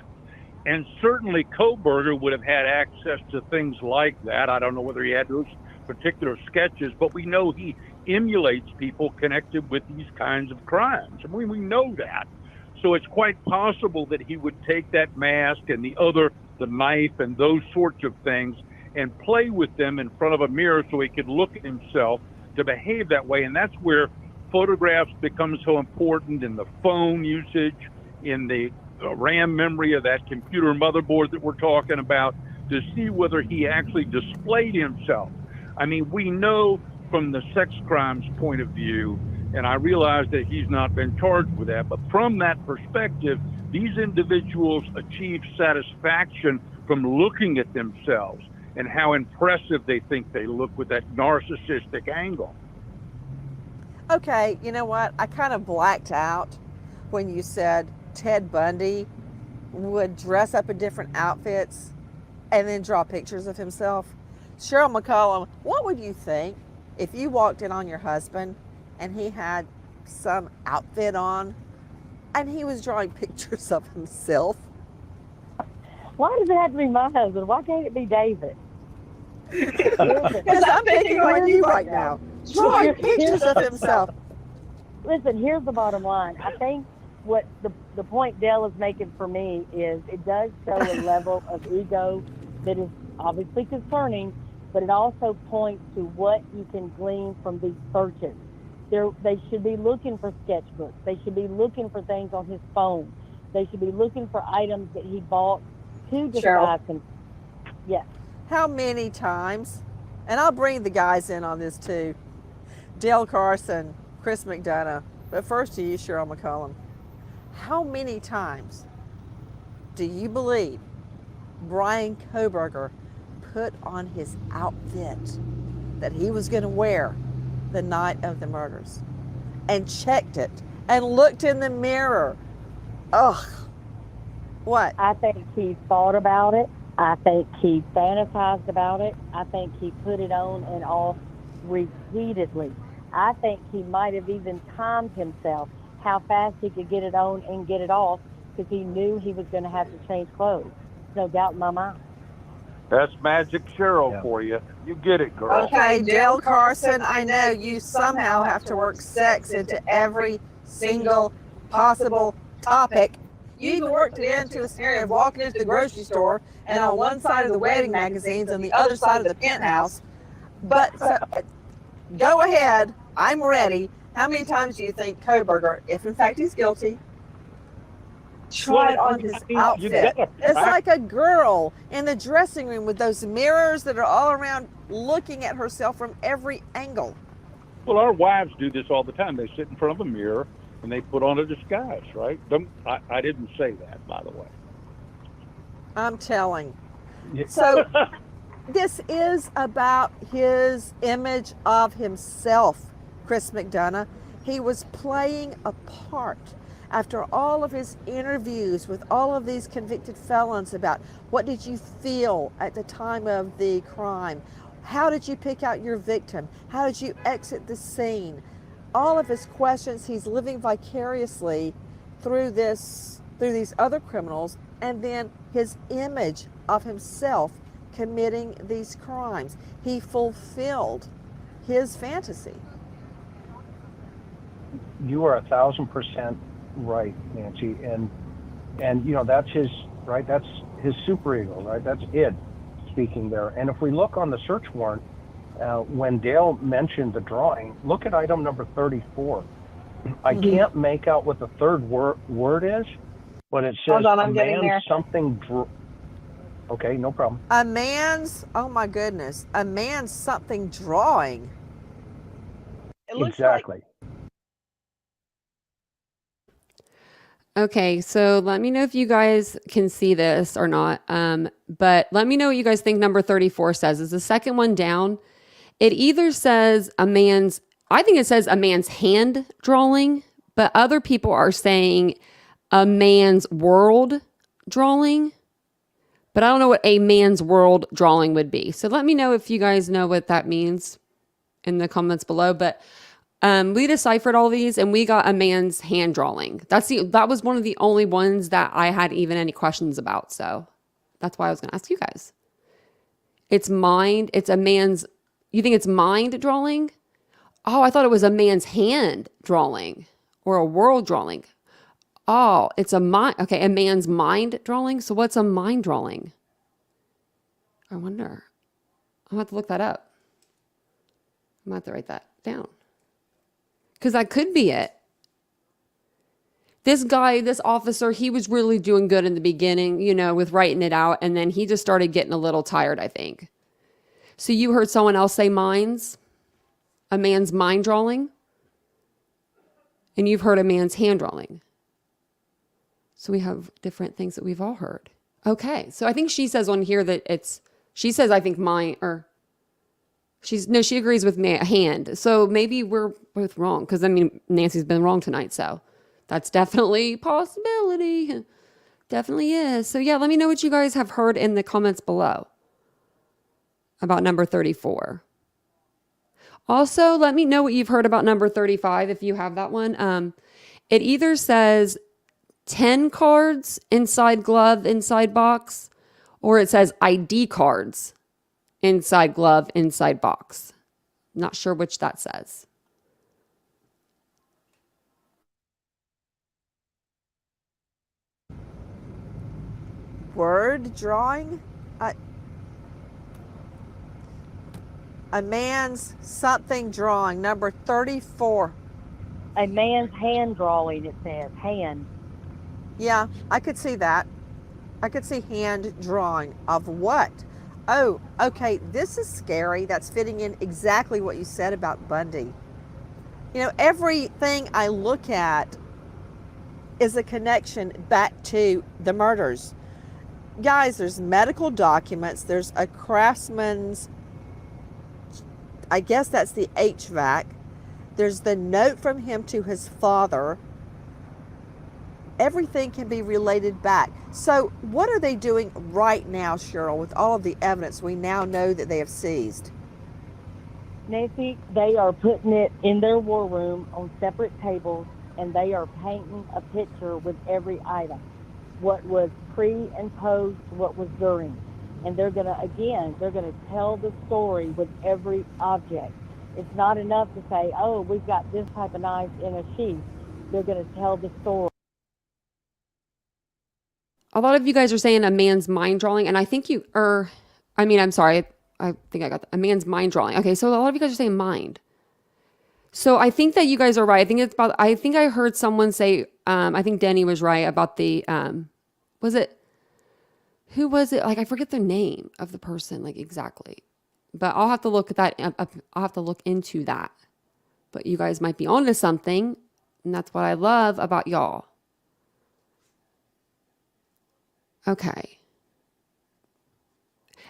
And certainly Kohlberger would have had access to things like that. I don't know whether he had those particular sketches, but we know he emulates people connected with these kinds of crimes. I mean, we know that. So it's quite possible that he would take that mask and the knife and those sorts of things and play with them in front of a mirror so he could look at himself to behave that way. And that's where photographs become so important, in the phone usage, in the RAM memory of that computer motherboard that we're talking about, to see whether he actually displayed himself. I mean, we know from the sex crimes point of view, and I realize that he's not been charged with that, but from that perspective, these individuals achieve satisfaction from looking at themselves and how impressive they think they look with that narcissistic angle. Okay, you know what? I kind of blacked out when you said Ted Bundy would dress up in different outfits and then draw pictures of himself. Cheryl McCollum, what would you think if you walked in on your husband and he had some outfit on and he was drawing pictures of himself? Why does it have to be my husband? Why can't it be David? Because I'm picking on you right now. Drawing pictures of himself. Listen, here's the bottom line. I think what the point Dale is making for me is it does show a level of ego that is obviously concerning, but it also points to what you can glean from these searches. They should be looking for sketchbooks. They should be looking for things on his phone. They should be looking for items that he bought to disguise him. Yes. How many times, and I'll bring the guys in on this too, Dale Carson, Chris McDonough, but first to you, Cheryl McCollum. How many times do you believe Bryan Kohberger put on his outfit that he was going to wear the night of the murders and checked it and looked in the mirror? Ugh. What? I think he thought about it. I think he fantasized about it. I think he put it on and off repeatedly. I think he might have even timed himself how fast he could get it on and get it off because he knew he was going to have to change clothes. No doubt in my mind. That's Magic Cheryl for you. You get it, girl. Okay, Dale Carson, I know you somehow have to work sex into every single possible topic. You even worked it into a scenario of walking into the grocery store and on one side of the wedding magazines and the other side of the penthouse. But so, go ahead. I'm ready. How many times do you think Kohlberger, if in fact he's guilty, tried on his outfit? It's like a girl in the dressing room with those mirrors that are all around looking at herself from every angle. Well, our wives do this all the time. They sit in front of a mirror and they put on a disguise, right? I didn't say that, by the way. I'm telling. So this is about his image of himself, Chris McDonough. He was playing a part after all of his interviews with all of these convicted felons about what did you feel at the time of the crime? How did you pick out your victim? How did you exit the scene? All of his questions, he's living vicariously through these other criminals, and then his image of himself committing these crimes. He fulfilled his fantasy. You are 1,000% right, Nancy, and you know that's his right. That's his superego, right? That's id speaking there. And if we look on the search warrant, when Dale mentioned the drawing, look at item number 34. I can't make out what the third word is, but it says a man's something. Okay, no problem. A man's, oh my goodness, a man's something drawing. It looks Exactly. Okay, so let me know if you guys can see this or not. But let me know what you guys think number 34 says. Is the second one down? It either says I think it says a man's hand drawing, but other people are saying a man's world drawing. But I don't know what a man's world drawing would be. So let me know if you guys know what that means in the comments below. But we deciphered all these and we got a man's hand drawing. That was one of the only ones that I had even any questions about. So that's why I was going to ask you guys. It's mind. It's a man's. You think it's mind drawing? Oh, I thought it was a man's hand drawing or a world drawing. Oh, it's a mind. Okay, a man's mind drawing. So what's a mind drawing? I wonder. I'll have to look that up. I'm going to have to write that down. Because that could be it. This guy, this officer, he was really doing good in the beginning, you know, with writing it out. And then he just started getting a little tired, I think. So you heard someone else say minds? A man's mind drawing? And you've heard a man's hand drawing. So we have different things that we've all heard. Okay. So I think she says on here that she says, I think mine, or she agrees with me, a hand. So maybe we're both wrong. Because, I mean, Nancy's been wrong tonight. So that's definitely a possibility. Definitely is. So yeah, let me know what you guys have heard in the comments below about number 34. Also, let me know what you've heard about number 35 if you have that one. It either says 10 cards inside glove, inside box, or it says ID cards inside glove, inside box. Not sure which that says. Word drawing? A man's something drawing, number 34. A man's hand drawing, it says. Hand. Yeah, I could see that. I could see hand drawing of what? Oh, okay, this is scary. That's fitting in exactly what you said about Bundy. You know, everything I look at is a connection back to the murders. Guys, there's medical documents. There's a craftsman's, I guess that's the HVAC. There's the note from him to his father. Everything can be related back. So what are they doing right now, Cheryl, with all of the evidence we now know that they have seized? Nancy, they are putting it in their war room on separate tables, and they are painting a picture with every item. What was pre and post, what was during. And they're going to tell the story with every object. It's not enough to say, oh, we've got this type of knife in a sheath. They're going to tell the story. A lot of you guys are saying a man's mind drawing, and I think I'm sorry. I think I got that. A man's mind drawing. Okay, so a lot of you guys are saying mind. So I think that you guys are right. I think I heard someone say, I think Denny was right about the, who was it? Like, I forget the name of the person, like exactly. But I'll have to look at that. I'll have to look into that. But you guys might be onto something. And that's what I love about y'all. Okay.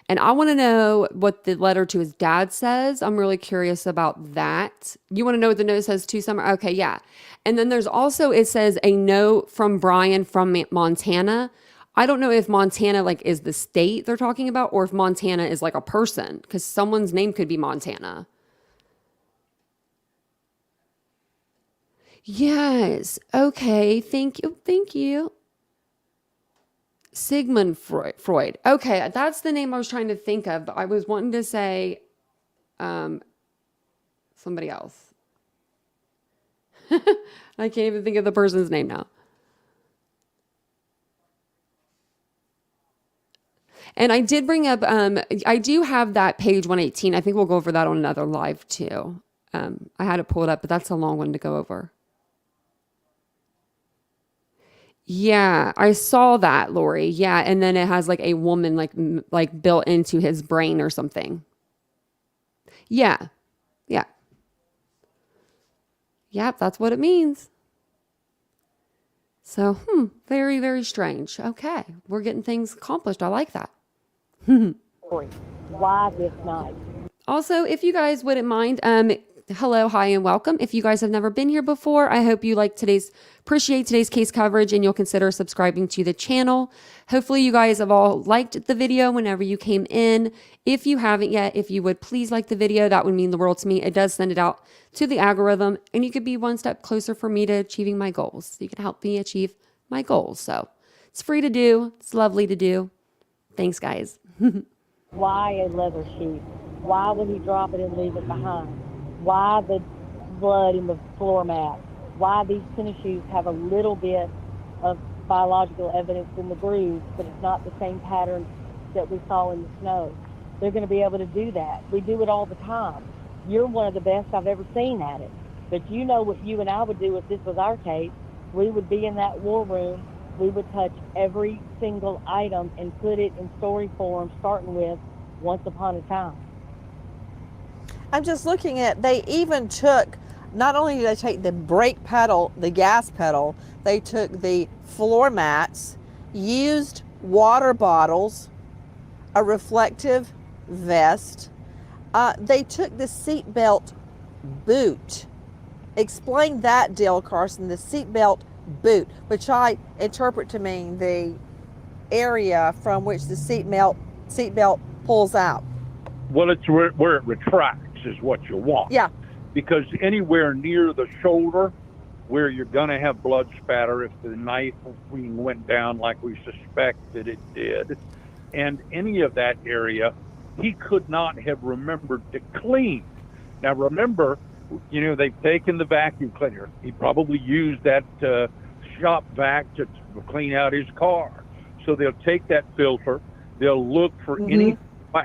And I want to know what the letter to his dad says. I'm really curious about that. You want to know what the note says to Summer? Okay, yeah. And then there's also, it says a note from Bryan from Montana. I don't know if Montana like is the state they're talking about or if Montana is like a person because someone's name could be Montana. Yes. Okay. Thank you. Thank you. Sigmund Freud. Okay. That's the name I was trying to think of, but I was wanting to say somebody else. I can't even think of the person's name now. And I did bring up, I do have that page 118. I think we'll go over that on another live too. I had to pull it up, but that's a long one to go over. Yeah, I saw that, Lori. Yeah, and then it has like a woman like built into his brain or something. Yeah. Yeah. Yep, that's what it means. So, very, very strange. Okay, we're getting things accomplished. I like that. Why this night? Also, if you guys wouldn't mind, Hello, hi, and welcome. If you guys have never been here before, I hope you appreciate today's case coverage and you'll consider subscribing to the channel. Hopefully you guys have all liked the video whenever you came in. If you haven't yet, if you would please like the video, that would mean the world to me. It does send it out to the algorithm and you could be one step closer for me to achieving my goals. You can help me achieve my goals. So it's free to do. It's lovely to do. Thanks, guys. Why a leather sheath? Why would he drop it and leave it behind? Why the blood in the floor mat? Why these tennis shoes have a little bit of biological evidence in the grooves, but it's not the same pattern that we saw in the snow. They're going to be able to do that. We do it all the time. You're one of the best I've ever seen at it. But you know what you and I would do if this was our case. We would be in that war room. We would touch every single item and put it in story form, starting with once upon a time. I'm just looking at, they even took, not only did they take the brake pedal, the gas pedal, they took the floor mats, used water bottles, a reflective vest. They took the seatbelt boot. Explain that, Dale Carson, the seatbelt boot, which I interpret to mean the area from which the seatbelt pulls out. Well, it's where it retracts is what you want. Yeah. Because anywhere near the shoulder where you're going to have blood spatter if the knife went down like we suspected it did, and any of that area, he could not have remembered to clean. Now, remember, they've taken the vacuum cleaner. He probably used that shop vac to clean out his car. So they'll take that filter. They'll look for any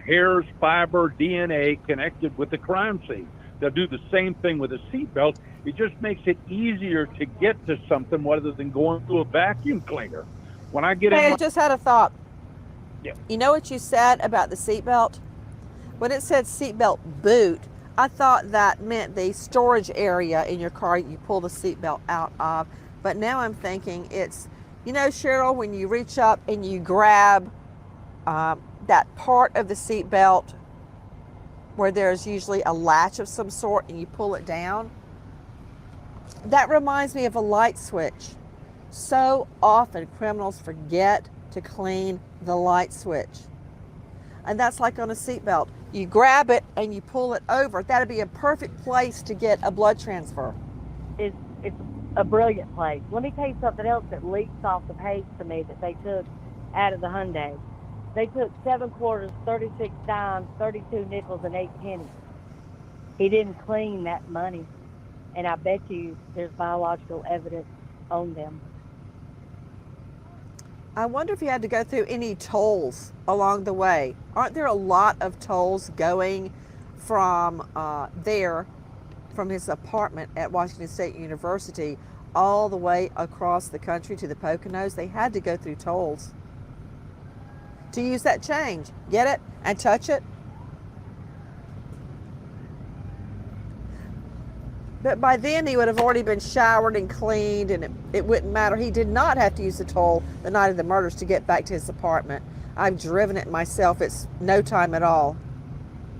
hairs, fiber, DNA connected with the crime scene. They'll do the same thing with a seatbelt. It just makes it easier to get to something rather than going through a vacuum cleaner. When I get in, I just had a thought. Yeah. You know what you said about the seatbelt? When it said seatbelt boot, I thought that meant the storage area in your car you pull the seatbelt out of. But now I'm thinking it's, Cheryl, when you reach up and you grab that part of the seatbelt where there's usually a latch of some sort and you pull it down, that reminds me of a light switch. So often criminals forget to clean the light switch. And that's like on a seatbelt. You grab it and you pull it over. That'd be a perfect place to get a blood transfer. It's a brilliant place. Let me tell you something else that leaks off the page to me that they took out of the Hyundai. They took 7 quarters, 36 dimes, 32 nickels, and 8 pennies. He didn't clean that money. And I bet you there's biological evidence on them. I wonder if he had to go through any tolls along the way. Aren't there a lot of tolls going from from his apartment at Washington State University all the way across the country to the Poconos? They had to go through tolls to use that change. Get it and touch it. But by then he would have already been showered and cleaned, and it wouldn't matter. He did not have to use the toll the night of the murders to get back to his apartment. I've driven it myself. It's no time at all.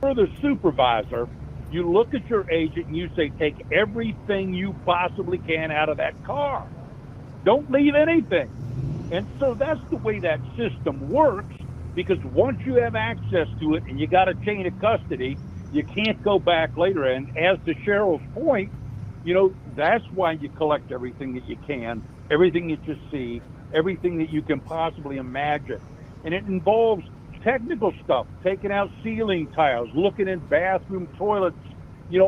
For the supervisor, you look at your agent and you say, take everything you possibly can out of that car. Don't leave anything. And so that's the way that system works, because once you have access to it and you got a chain of custody, you can't go back later. And as to Cheryl's point, that's why you collect everything that you can, everything that you see, everything that you can possibly imagine. And it involves technical stuff, taking out ceiling tiles, looking in bathroom toilets,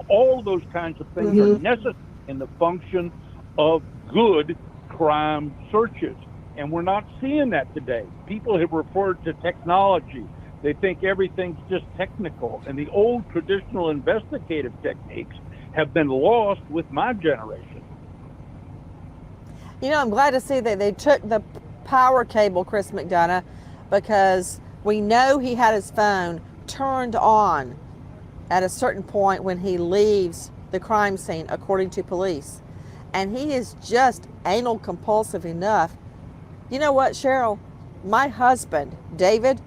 all those kinds of things are necessary in the function of good crime searches. And we're not seeing that today. People have referred to technology. They think everything's just technical. And the old traditional investigative techniques have been lost with my generation. I'm glad to see that they took the power cable, Chris McDonough, because we know he had his phone turned on at a certain point when he leaves the crime scene, according to police. And he is just anal compulsive enough. You know what, Cheryl? My husband, David,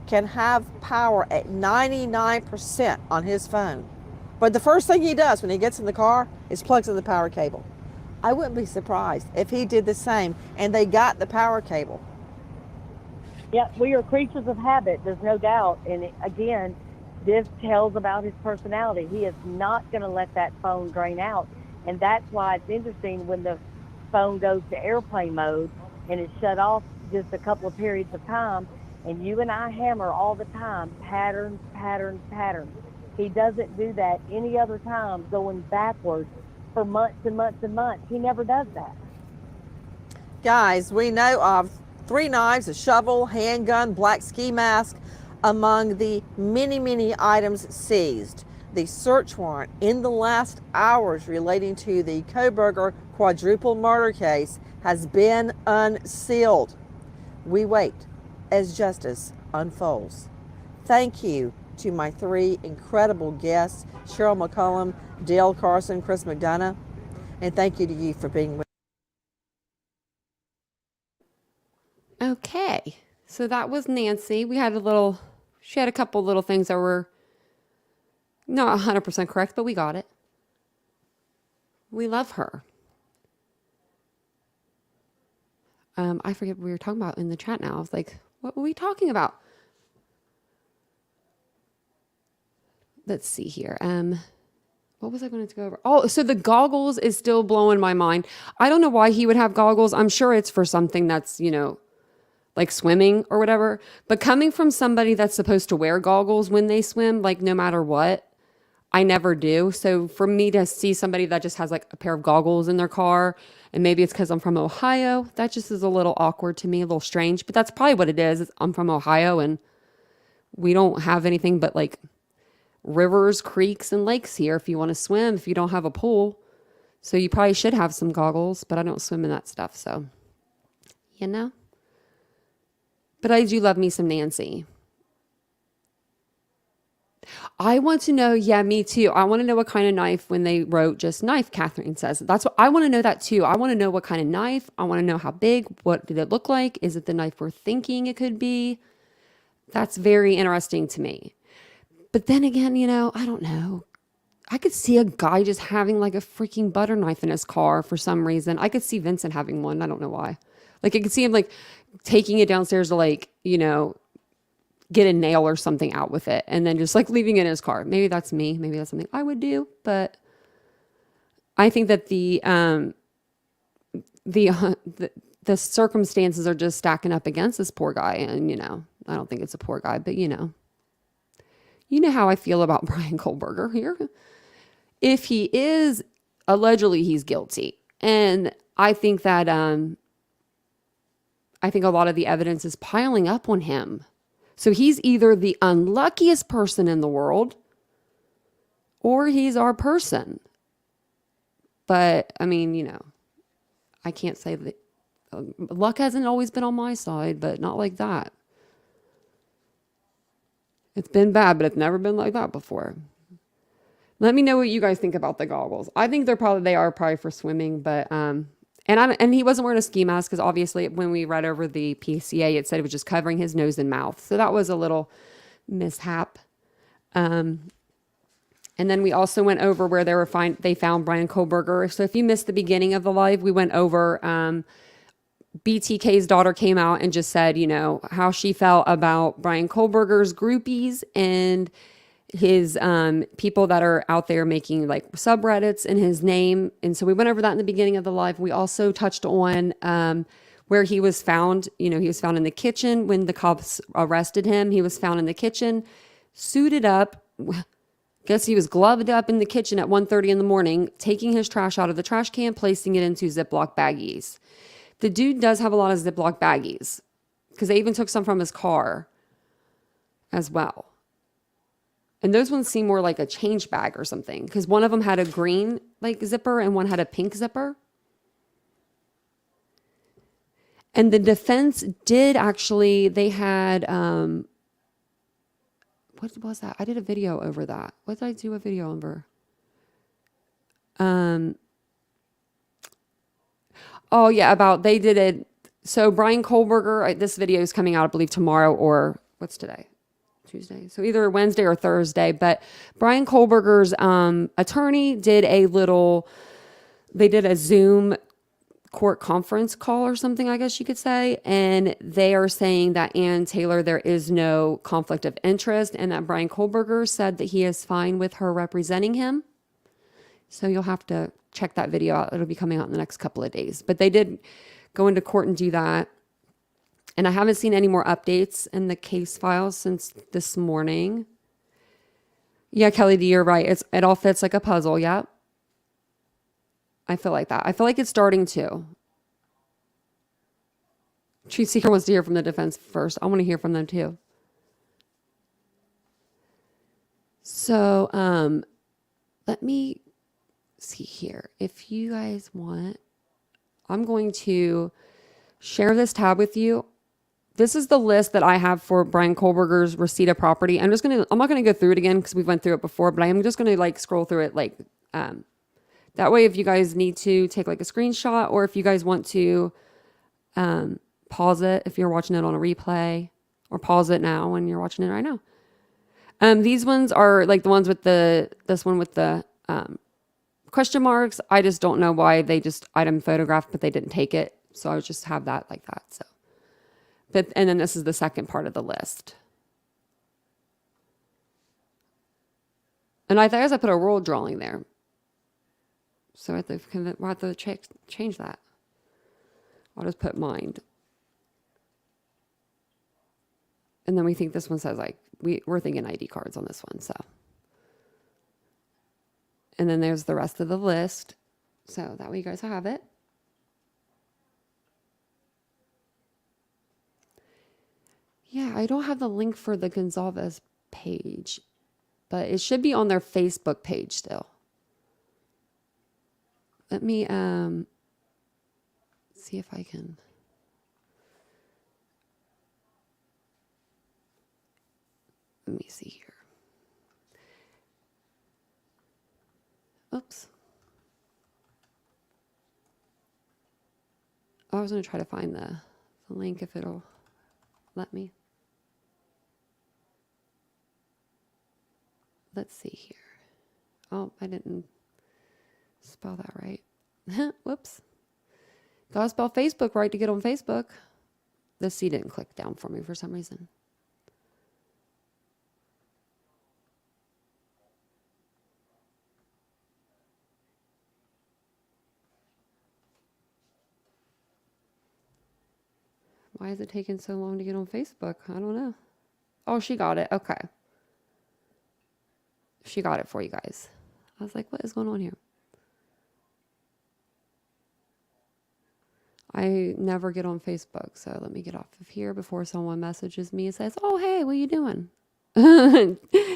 can have power at 99% on his phone But the first thing he does when he gets in the car is plugs in the power cable. I wouldn't be surprised if he did the same and they got the power cable. Yeah, we are creatures of habit, there's no doubt. And again, this tells about his personality. He is not going to let that phone drain out. And that's why it's interesting when the phone goes to airplane mode and it's shut off just a couple of periods of time. And you and I hammer all the time, patterns, patterns, patterns. He doesn't do that any other time going backwards for months and months and months. He never does that. Guys, we know of 3 knives, a shovel, handgun, black ski mask among the many, many items seized. The search warrant in the last hours relating to the Kohlberger quadruple murder case has been unsealed. We wait as justice unfolds. Thank you to my 3 incredible guests, Cheryl McCollum, Dale Carson, Chris McDonough, and thank you to you for being with me. Okay, so that was Nancy. She had a couple little things that were not 100% correct, but we got it. We love her. I forget what we were talking about in the chat now. I was like, what were we talking about? Let's see here. What was I going to go over? Oh, so the goggles is still blowing my mind. I don't know why he would have goggles. I'm sure it's for something that's, like swimming or whatever. But coming from somebody that's supposed to wear goggles when they swim, like no matter what, I never do. So for me to see somebody that just has like a pair of goggles in their car, and maybe it's because I'm from Ohio, that just is a little awkward to me, a little strange. But that's probably what it is. I'm from Ohio and we don't have anything but like rivers, creeks, and lakes here if you want to swim, if you don't have a pool. So you probably should have some goggles, but I don't swim in that stuff. So, But I do love me some Nancy. I want to know, me too. I want to know what kind of knife when they wrote just knife, Catherine says. That's what I want to know that too. I want to know what kind of knife. I want to know how big. What did it look like? Is it the knife we're thinking it could be? That's very interesting to me. But then again, I don't know. I could see a guy just having like a freaking butter knife in his car for some reason. I could see Vincent having one. I don't know why. Like I could see him like taking it downstairs to like, get a nail or something out with it and then just like leaving it in his car. Maybe that's me. Maybe that's something I would do. But I think that the circumstances are just stacking up against this poor guy. And, I don't think it's a poor guy, but you know how I feel about Bryan Kohlberger here. If he is, allegedly he's guilty. And I think that, I think a lot of the evidence is piling up on him. So he's either the unluckiest person in the world or he's our person. But I mean, I can't say that luck hasn't always been on my side, but not like that. It's been bad, but it's never been like that before. Let me know what you guys think about the goggles. I think they are probably for swimming, but and he wasn't wearing a ski mask because obviously when we read over the PCA, it said it was just covering his nose and mouth. So that was a little mishap. And then we also went over where they found Bryan Kohlberger. So if you missed the beginning of the live, we went over BTK's daughter came out and just said, how she felt about Bryan Kohlberger's groupies and his people that are out there making like subreddits in his name. And so we went over that in the beginning of the live. We also touched on where he was found. He was found in the kitchen when the cops arrested him. He was found in the kitchen, suited up. Guess he was gloved up in the kitchen at 1:30 in the morning, taking his trash out of the trash can, placing it into Ziploc baggies. The dude does have a lot of Ziploc baggies because they even took some from his car as well. And those ones seem more like a change bag or something because one of them had a green like zipper and one had a pink zipper. And the defense did actually, they had, what was that? I did a video over that. What did I do a video over? Oh yeah, they did it. So Bryan Kohlberger, this video is coming out, I believe tomorrow or what's today? Tuesday. So either Wednesday or Thursday. But Bryan Kohlberger's attorney did a Zoom court conference call or something, I guess you could say. And they are saying that Ann Taylor, there is no conflict of interest, and that Bryan Kohlberger said that he is fine with her representing him. So you'll have to check that video out. It'll be coming out in the next couple of days. But they did go into court and do that. And I haven't seen any more updates in the case files since this morning. Yeah, Kelly D, you're right. It all fits like a puzzle. Yep. I feel like that. I feel like it's starting to. Treat Seeker wants to hear from the defense first. I want to hear from them too. So, let me see here. If you guys want, I'm going to share this tab with you. This is the list that I have for Bryan Kohlberger's receipt of property. I'm not going to go through it again because we went through it before, but I am just going to like scroll through it like, that way, if you guys need to take like a screenshot, or if you guys want to pause it if you're watching it on a replay, or pause it now when you're watching it right now. These ones are like the ones with this one with the question marks. I just don't know why they just item photographed, but they didn't take it. So I would just have that like that. So, and then this is the second part of the list. And I guess I put a roll drawing there. So we'll have to change that. I'll just put mind. And then we think this one says like, we're thinking ID cards on this one, so. And then there's the rest of the list. So that way you guys have it. Yeah, I don't have the link for the Gonzalez page, but it should be on their Facebook page still. Let me see if I can. Let me see here. Oops. I was going to try to find the link if it'll let me. Let's see here. Oh, I didn't spell that right. Whoops. Gotta spell Facebook right to get on Facebook. The C didn't click down for me for some reason. Why is it taking so long to get on Facebook? I don't know. Oh, she got it. Okay. She got it for you guys. I was like, what is going on here? I never get on Facebook, so let me get off of here before someone messages me and says, oh, hey, what are you doing?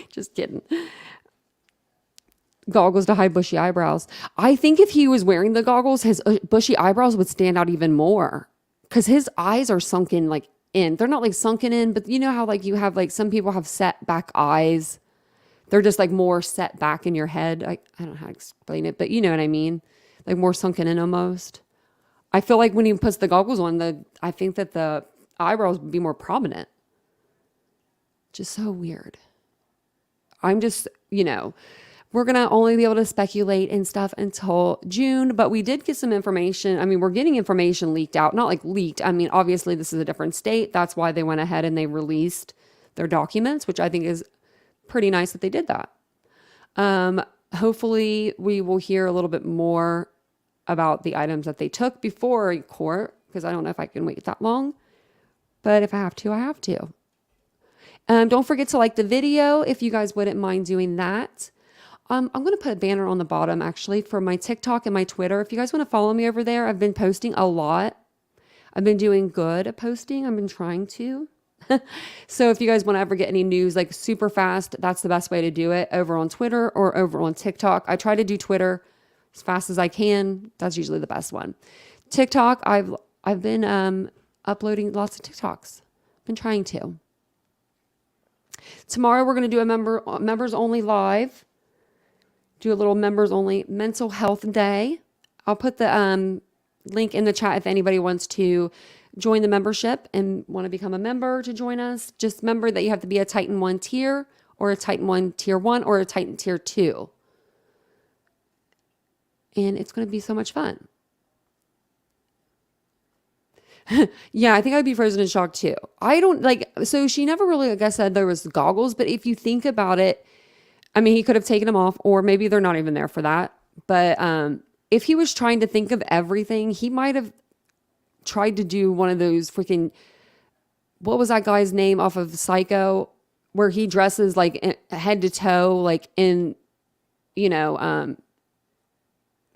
Just kidding. Goggles to hide bushy eyebrows. I think if he was wearing the goggles, his bushy eyebrows would stand out even more because his eyes are sunken like in. They're not like sunken in, but you know how like you have like some people have set back eyes. They're just like more set back in your head. I don't know how to explain it, but you know what I mean? Like more sunken in almost. I feel like when he puts the goggles on, I think that the eyebrows would be more prominent. Just so weird. I'm just, we're going to only be able to speculate and stuff until June, but we did get some information. I mean, we're getting information leaked out, not like leaked. I mean, obviously this is a different state. That's why they went ahead and they released their documents, which I think is pretty nice that they did that. Hopefully we will hear a little bit more about the items that they took before court, because I don't know if I can wait that long, but if I have to, I have to. Don't forget to like the video if you guys wouldn't mind doing that. I'm going to put a banner on the bottom actually for my TikTok and my Twitter. If you guys want to follow me over there, I've been posting a lot. I've been doing good at posting. I've been trying to. So if you guys want to ever get any news like super fast, that's the best way to do it, over on Twitter or over on TikTok. I try to do Twitter as fast as I can. That's usually the best one. TikTok, I've been uploading lots of TikToks. Been trying to. Tomorrow we're going to do a members only live. Do a little members only mental health day. I'll put the link in the chat if anybody wants to join the membership and want to become a member to join us, just remember that you have to be a Titan 1 tier or a Titan 1 tier 1 or a Titan tier 2. And it's going to be so much fun. Yeah, I think I'd be frozen in shock too. I don't like, so she never really, I guess, said there was goggles, but if you think about it, I mean, he could have taken them off, or maybe they're not even there for that. But if he was trying to think of everything, he might have tried to do one of those freaking, what was that guy's name off of Psycho, where he dresses like head to toe, like in,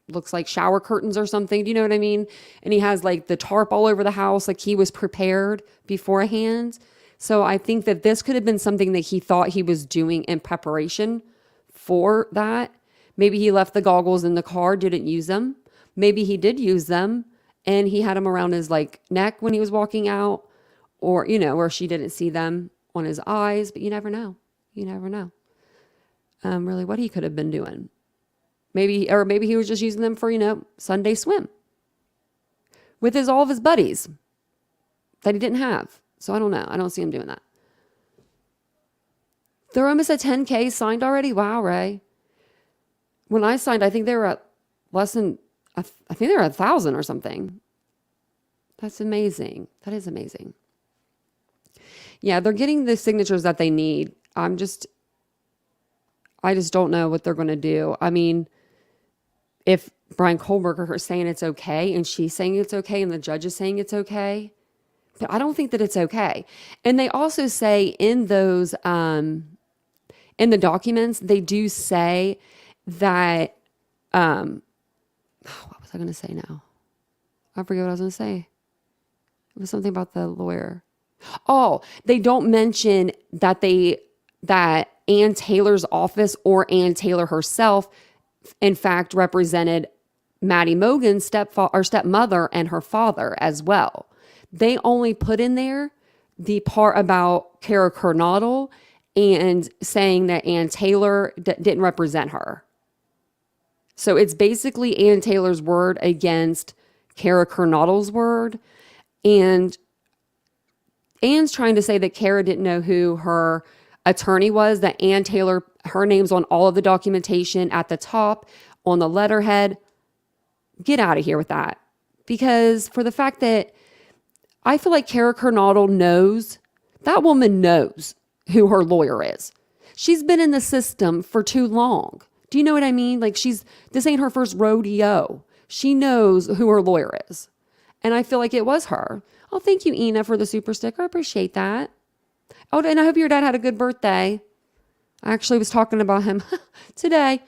looks like shower curtains or something. Do you know what I mean? And he has like the tarp all over the house. Like he was prepared beforehand. So I think that this could have been something that he thought he was doing in preparation for that. Maybe he left the goggles in the car, didn't use them. Maybe he did use them and he had them around his like neck when he was walking out, or, or she didn't see them on his eyes, but you never know. You never know. Really what he could have been doing. Maybe he was just using them for, Sunday swim with all of his buddies that he didn't have. So I don't know. I don't see him doing that. They're almost at 10K signed already. Wow, Ray. When I signed, I think they were at less than, I think they were at 1,000 or something. That's amazing. That is amazing. Yeah, they're getting the signatures that they need. I just don't know what they're going to do. I mean, if Bryan Kohlberger is saying it's okay and she's saying it's okay and the judge is saying it's okay, but I don't think that it's okay. And they also say in those, in the documents, they do say that, what was I going to say now? I forget what I was going to say. It was something about the lawyer. Oh, they don't mention that Ann Taylor's office or Ann Taylor herself, in fact, represented Maddie Mogen's stepmother and her father as well. They only put in there the part about Kara Kernodle and saying that Ann Taylor didn't represent her. So it's basically Ann Taylor's word against Kara Kernodle's word. And Ann's trying to say that Kara didn't know who her attorney was, that Ann Taylor, her name's on all of the documentation at the top, on the letterhead. Get out of here with that. Because for the fact that I feel like Kara Kernodle knows, that woman knows who her lawyer is. She's been in the system for too long. Do you know what I mean? Like this ain't her first rodeo. She knows who her lawyer is. And I feel like it was her. Oh, thank you, Ina, for the super sticker. I appreciate that. Oh, and I hope your dad had a good birthday. I actually was talking about him today.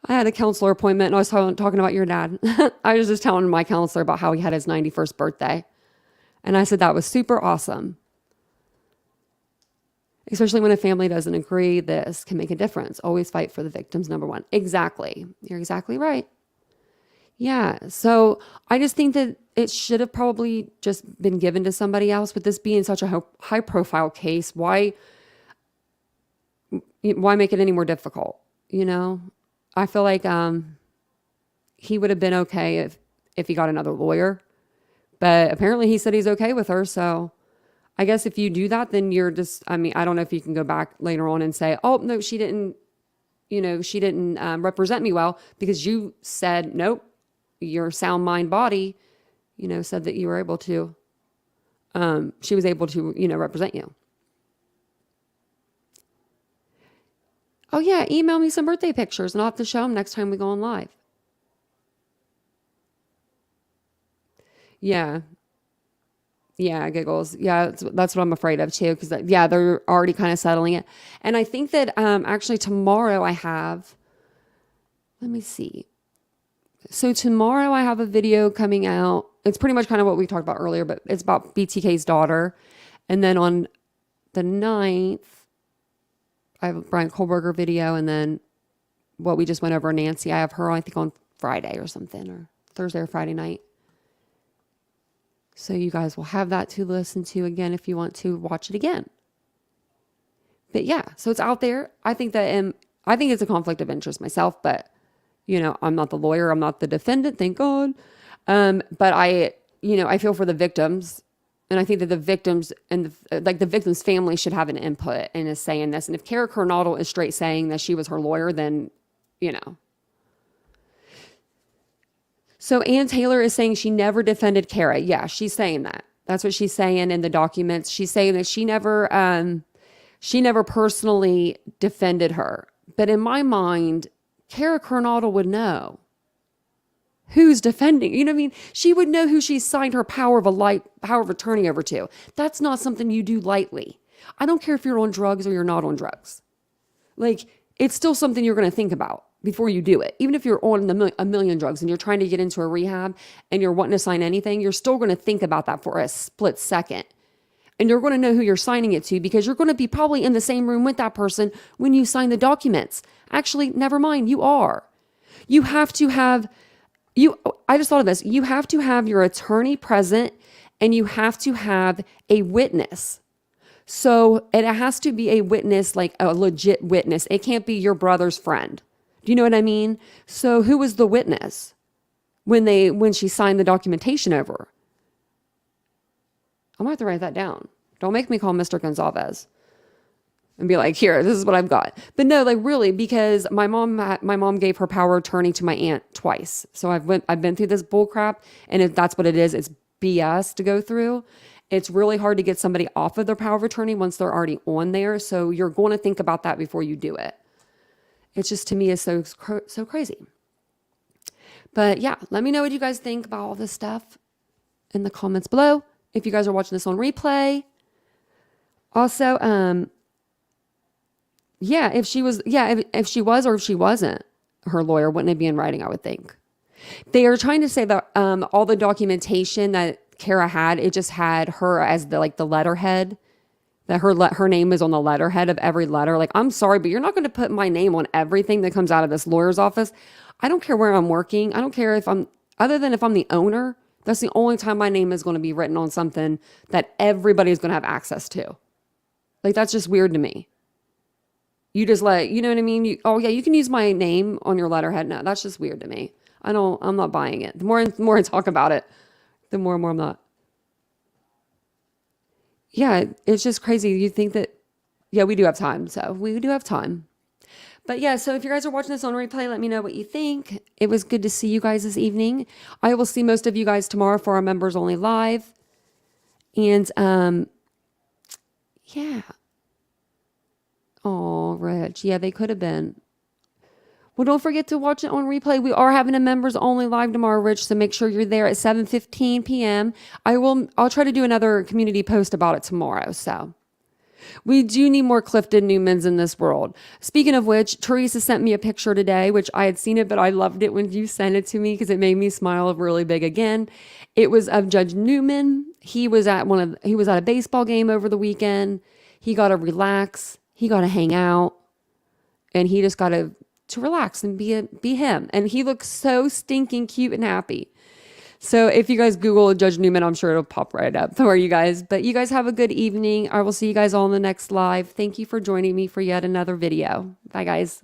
I had a counselor appointment and I was talking about your dad. I was just telling my counselor about how he had his 91st birthday. And I said that was super awesome. Especially when a family doesn't agree, this can make a difference. Always fight for the victims, number one. Exactly. You're exactly right. Yeah. So I just think that it should have probably just been given to somebody else. With this being such a high profile case, why make it any more difficult? I feel like he would have been okay if he got another lawyer. But apparently he said he's okay with her. So I guess if you do that, then you're just, I don't know if you can go back later on and say, oh, no, she didn't represent me well, because you said, nope, your sound mind body, said that you were able to, she was able to, represent you. Oh yeah, email me some birthday pictures and I'll have to show them next time we go on live. Yeah. Yeah, giggles. Yeah, that's what I'm afraid of too, because they're already kind of settling it. And I think that actually tomorrow I have, let me see. So tomorrow I have a video coming out. It's pretty much kind of what we talked about earlier, but it's about BTK's daughter. And then on the 9th, I have a Bryan Kohlberger video, and then what we just went over, Nancy, I have her, I think, on Friday or something, or Thursday or Friday night. So you guys will have that to listen to again if you want to watch it again. But yeah, so it's out there. I think that I think it's a conflict of interest myself, but I'm not the lawyer, I'm not the defendant, thank God. But I feel for the victims And I think that the victims and the victim's family should have an input in us saying this. And if Kara Coronado is straight saying that she was her lawyer, then, you know. So Ann Taylor is saying she never defended Kara. Yeah, she's saying that. That's what she's saying in the documents. She's saying that she never personally defended her. But in my mind, Kara Coronado would know who's defending. You know what I mean? She would know who she signed her power of attorney over to. That's not something you do lightly. I don't care if you're on drugs or you're not on drugs. Like, it's still something you're going to think about before you do it. Even if you're on a million drugs and you're trying to get into a rehab and you're wanting to sign anything, you're still going to think about that for a split second. And you're going to know who you're signing it to because you're going to be probably in the same room with that person when you sign the documents. Actually, never mind, you are. You have to have, I just thought of this. You have to have your attorney present and you have to have a witness. So it has to be a witness, like a legit witness. It can't be your brother's friend. Do you know what I mean? So who was the witness when she signed the documentation over? I'm gonna have to write that down. Don't make me call Mr. Gonzalez and be like, here, this is what I've got. But no, like really, because my mom gave her power of attorney to my aunt twice. So I've been through this bull crap, and if that's what it is, it's BS to go through. It's really hard to get somebody off of their power of attorney once they're already on there. So you're going to think about that before you do it. It's just, to me, is so crazy. But yeah, let me know what you guys think about all this stuff in the comments below. If you guys are watching this on replay. Also, yeah, if she was or if she wasn't her lawyer, wouldn't it be in writing, I would think. They are trying to say that all the documentation that Kara had, it just had her as the letterhead, that her name is on the letterhead of every letter. Like, I'm sorry, but you're not going to put my name on everything that comes out of this lawyer's office. I don't care where I'm working. I don't care other than if I'm the owner. That's the only time my name is going to be written on something that everybody's going to have access to. Like, that's just weird to me. You just you know what I mean? You can use my name on your letterhead. No, that's just weird to me. I'm not buying it. The more I talk about it, the more and more I'm not. Yeah, it's just crazy. You think that, yeah, we do have time. So we do have time. But yeah, so if you guys are watching this on replay, let me know what you think. It was good to see you guys this evening. I will see most of you guys tomorrow for our members only live. And yeah. Oh, Rich. Yeah, they could have been. Well, don't forget to watch it on replay. We are having a members only live tomorrow, Rich, so make sure you're there at 7:15 p.m. I'll try to do another community post about it tomorrow. So we do need more Clifton Newmans in this world. Speaking of which, Teresa sent me a picture today, which I had seen it, but I loved it when you sent it to me because it made me smile really big again. It was of Judge Newman. He was at a baseball game over the weekend. He got to relax. He got to hang out, and he just got to relax and be him. And he looks so stinking cute and happy. So if you guys Google Judge Newman, I'm sure it'll pop right up for you guys. But you guys have a good evening. I will see you guys all in the next live. Thank you for joining me for yet another video. Bye, guys.